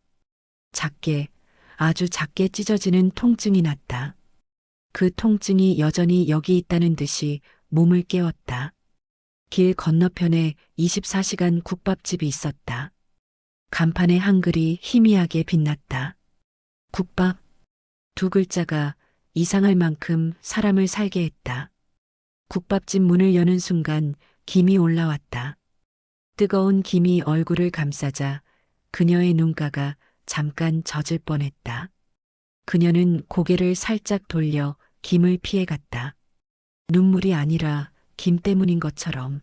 작게, 아주 작게 찢어지는 통증이 났다. 그 통증이 여전히 여기 있다는 듯이 몸을 깨웠다. 길 건너편에 24시간 국밥집이 있었다. 간판의 한글이 희미하게 빛났다. 국밥. 두 글자가 이상할 만큼 사람을 살게 했다. 국밥집 문을 여는 순간 김이 올라왔다. 뜨거운 김이 얼굴을 감싸자 그녀의 눈가가 잠깐 젖을 뻔했다. 그녀는 고개를 살짝 돌려 김을 피해갔다. 눈물이 아니라 김 때문인 것처럼.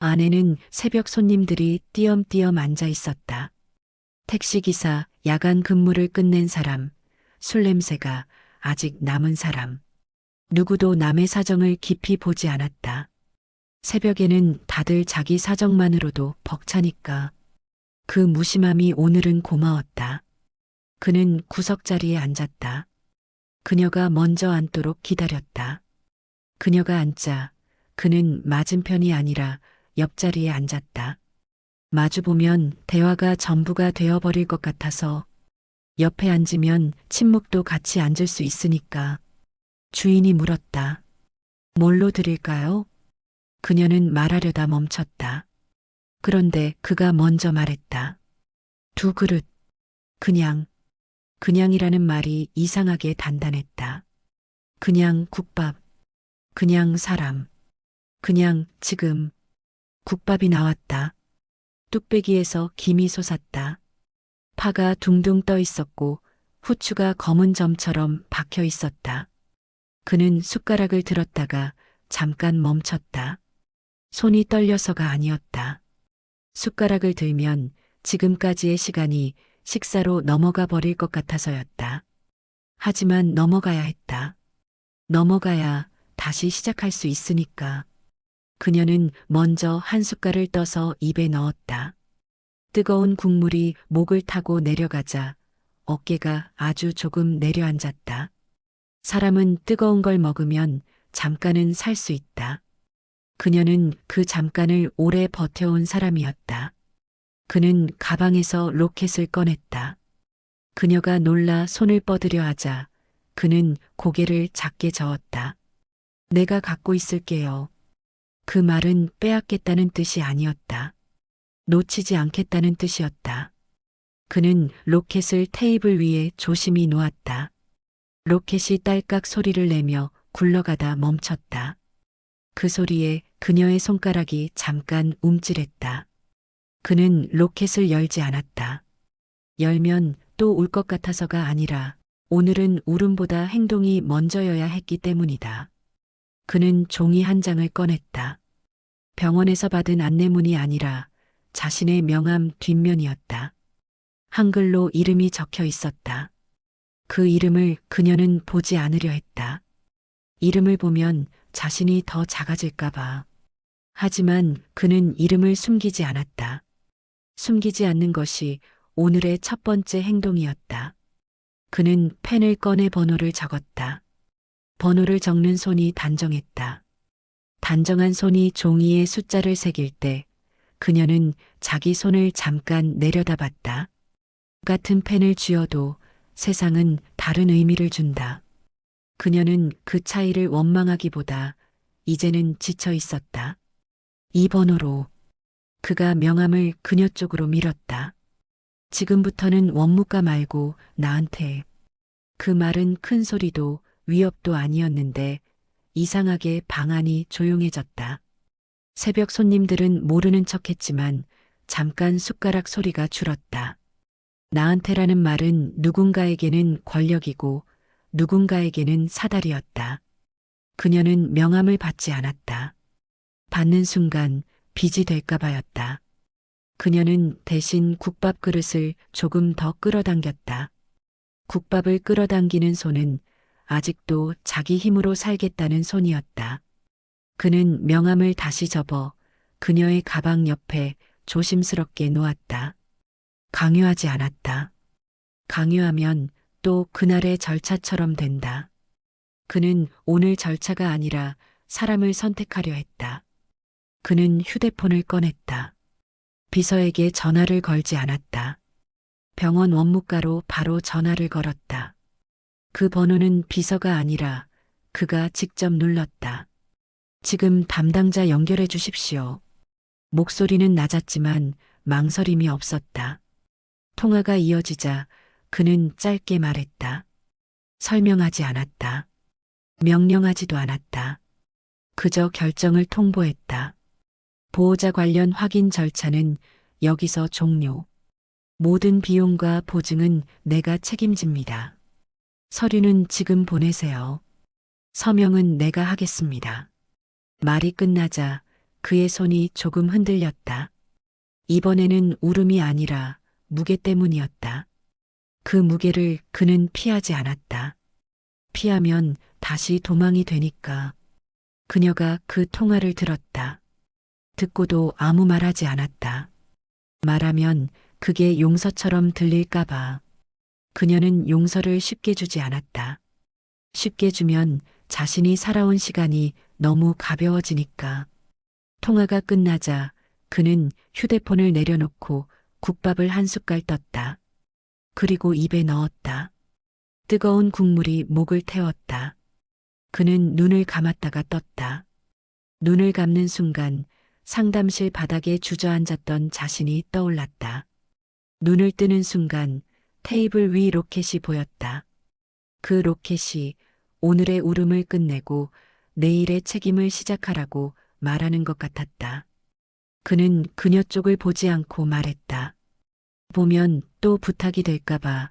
안에는 새벽 손님들이 띄엄띄엄 앉아 있었다. 택시기사, 야간 근무를 끝낸 사람, 술 냄새가 아직 남은 사람. 누구도 남의 사정을 깊이 보지 않았다. 새벽에는 다들 자기 사정만으로도 벅차니까. 그 무심함이 오늘은 고마웠다. 그는 구석자리에 앉았다. 그녀가 먼저 앉도록 기다렸다. 그녀가 앉자 그는 맞은편이 아니라 옆자리에 앉았다. 마주보면 대화가 전부가 되어버릴 것 같아서 옆에 앉으면 침묵도 같이 앉을 수 있으니까. 주인이 물었다. 뭘로 드릴까요? 그녀는 말하려다 멈췄다. 그런데 그가 먼저 말했다. 두 그릇. 그냥. 그냥이라는 말이 이상하게 단단했다. 그냥 국밥. 그냥 사람. 그냥 지금. 국밥이 나왔다. 뚝배기에서 김이 솟았다. 파가 둥둥 떠 있었고 후추가 검은 점처럼 박혀 있었다. 그는 숟가락을 들었다가 잠깐 멈췄다. 손이 떨려서가 아니었다. 숟가락을 들면 지금까지의 시간이 식사로 넘어가 버릴 것 같아서였다. 하지만 넘어가야 했다. 넘어가야 다시 시작할 수 있으니까. 그녀는 먼저 한 숟갈을 떠서 입에 넣었다. 뜨거운 국물이 목을 타고 내려가자 어깨가 아주 조금 내려앉았다. 사람은 뜨거운 걸 먹으면 잠깐은 살 수 있다. 그녀는 그 잠깐을 오래 버텨온 사람이었다. 그는 가방에서 로켓을 꺼냈다. 그녀가 놀라 손을 뻗으려 하자 그는 고개를 작게 저었다. 내가 갖고 있을게요. 그 말은 빼앗겠다는 뜻이 아니었다. 놓치지 않겠다는 뜻이었다. 그는 로켓을 테이블 위에 조심히 놓았다. 로켓이 딸깍 소리를 내며 굴러가다 멈췄다. 그 소리에 그녀의 손가락이 잠깐 움찔했다. 그는 로켓을 열지 않았다. 열면 또 울 것 같아서가 아니라 오늘은 울음보다 행동이 먼저여야 했기 때문이다. 그는 종이 한 장을 꺼냈다. 병원에서 받은 안내문이 아니라 자신의 명함 뒷면이었다. 한글로 이름이 적혀 있었다. 그 이름을 그녀는 보지 않으려 했다. 이름을 보면 자신이 더 작아질까봐. 하지만 그는 이름을 숨기지 않았다. 숨기지 않는 것이 오늘의 첫 번째 행동이었다. 그는 펜을 꺼내 번호를 적었다. 번호를 적는 손이 단정했다. 단정한 손이 종이에 숫자를 새길 때 그녀는 자기 손을 잠깐 내려다봤다. 같은 펜을 쥐어도 세상은 다른 의미를 준다. 그녀는 그 차이를 원망하기보다 이제는 지쳐 있었다. 이 번호로. 그가 명함을 그녀 쪽으로 밀었다. 지금부터는 원무과 말고 나한테. 그 말은 큰 소리도 위협도 아니었는데 이상하게 방 안이 조용해졌다. 새벽 손님들은 모르는 척했지만 잠깐 숟가락 소리가 줄었다. 나한테라는 말은 누군가에게는 권력이고 누군가에게는 사달이었다. 그녀는 명함을 받지 않았다. 받는 순간 빚이 될까봐였다. 그녀는 대신 국밥 그릇을 조금 더 끌어당겼다. 국밥을 끌어당기는 손은 아직도 자기 힘으로 살겠다는 손이었다. 그는 명함을 다시 접어 그녀의 가방 옆에 조심스럽게 놓았다. 강요하지 않았다. 강요하면 또 그날의 절차처럼 된다. 그는 오늘 절차가 아니라 사람을 선택하려 했다. 그는 휴대폰을 꺼냈다. 비서에게 전화를 걸지 않았다. 병원 원무과로 바로 전화를 걸었다. 그 번호는 비서가 아니라 그가 직접 눌렀다. 지금 담당자 연결해 주십시오. 목소리는 낮았지만 망설임이 없었다. 통화가 이어지자 그는 짧게 말했다. 설명하지 않았다. 명령하지도 않았다. 그저 결정을 통보했다. 보호자 관련 확인 절차는 여기서 종료. 모든 비용과 보증은 내가 책임집니다. 서류는 지금 보내세요. 서명은 내가 하겠습니다. 말이 끝나자 그의 손이 조금 흔들렸다. 이번에는 울음이 아니라 무게 때문이었다. 그 무게를 그는 피하지 않았다. 피하면 다시 도망이 되니까. 그녀가 그 통화를 들었다. 듣고도 아무 말하지 않았다. 말하면 그게 용서처럼 들릴까봐. 그녀는 용서를 쉽게 주지 않았다. 쉽게 주면 자신이 살아온 시간이 너무 가벼워지니까. 통화가 끝나자 그는 휴대폰을 내려놓고 국밥을 한 숟갈 떴다. 그리고 입에 넣었다. 뜨거운 국물이 목을 태웠다. 그는 눈을 감았다가 떴다. 눈을 감는 순간 상담실 바닥에 주저앉았던 자신이 떠올랐다. 눈을 뜨는 순간 테이블 위 로켓이 보였다. 그 로켓이 오늘의 울음을 끝내고 내일의 책임을 시작하라고 말하는 것 같았다. 그는 그녀 쪽을 보지 않고 말했다. 보면 또 부탁이 될까봐.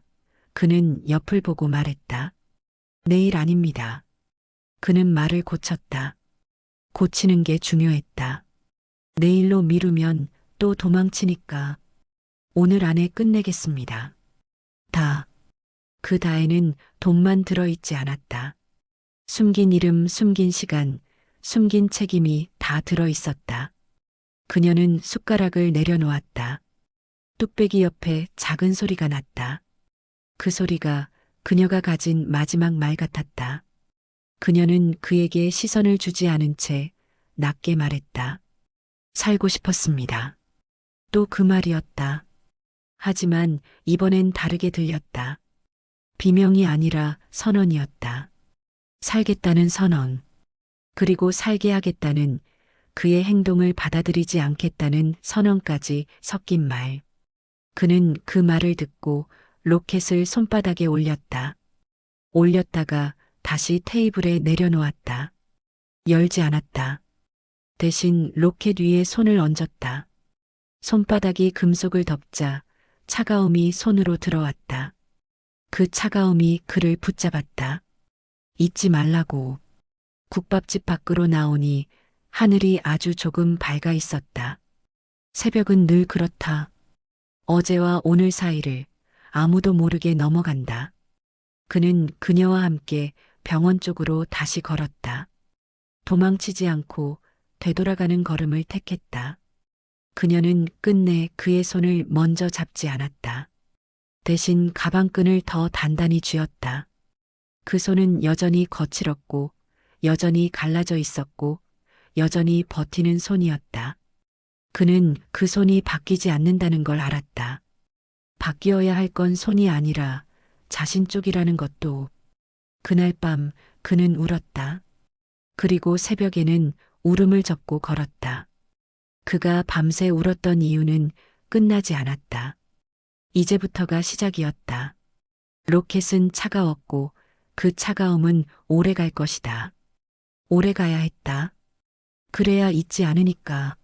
그는 옆을 보고 말했다. 내일 아닙니다. 그는 말을 고쳤다. 고치는 게 중요했다. 내일로 미루면 또 도망치니까. 오늘 안에 끝내겠습니다. 다. 그 다에는 돈만 들어있지 않았다. 숨긴 이름, 숨긴 시간, 숨긴 책임이 다 들어있었다. 그녀는 숟가락을 내려놓았다. 뚝배기 옆에 작은 소리가 났다. 그 소리가 그녀가 가진 마지막 말 같았다. 그녀는 그에게 시선을 주지 않은 채 낮게 말했다. 살고 싶었습니다. 또 그 말이었다. 하지만 이번엔 다르게 들렸다. 비명이 아니라 선언이었다. 살겠다는 선언. 그리고 살게 하겠다는 그의 행동을 받아들이지 않겠다는 선언까지 섞인 말. 그는 그 말을 듣고 로켓을 손바닥에 올렸다. 올렸다가 다시 테이블에 내려놓았다. 열지 않았다. 대신 로켓 위에 손을 얹었다. 손바닥이 금속을 덮자 차가움이 손으로 들어왔다. 그 차가움이 그를 붙잡았다. 잊지 말라고. 국밥집 밖으로 나오니 하늘이 아주 조금 밝아 있었다. 새벽은 늘 그렇다. 어제와 오늘 사이를 아무도 모르게 넘어간다. 그는 그녀와 함께 병원 쪽으로 다시 걸었다. 도망치지 않고 되돌아가는 걸음을 택했다. 그녀는 끝내 그의 손을 먼저 잡지 않았다. 대신 가방끈을 더 단단히 쥐었다. 그 손은 여전히 거칠었고, 여전히 갈라져 있었고, 여전히 버티는 손이었다. 그는 그 손이 바뀌지 않는다는 걸 알았다. 바뀌어야 할 건 손이 아니라 자신 쪽이라는 것도. 그날 밤 그는 울었다. 그리고 새벽에는 울음을 접고 걸었다. 그가 밤새 울었던 이유는 끝나지 않았다. 이제부터가 시작이었다. 로켓은 차가웠고 그 차가움은 오래 갈 것이다. 오래 가야 했다. 그래야 잊지 않으니까.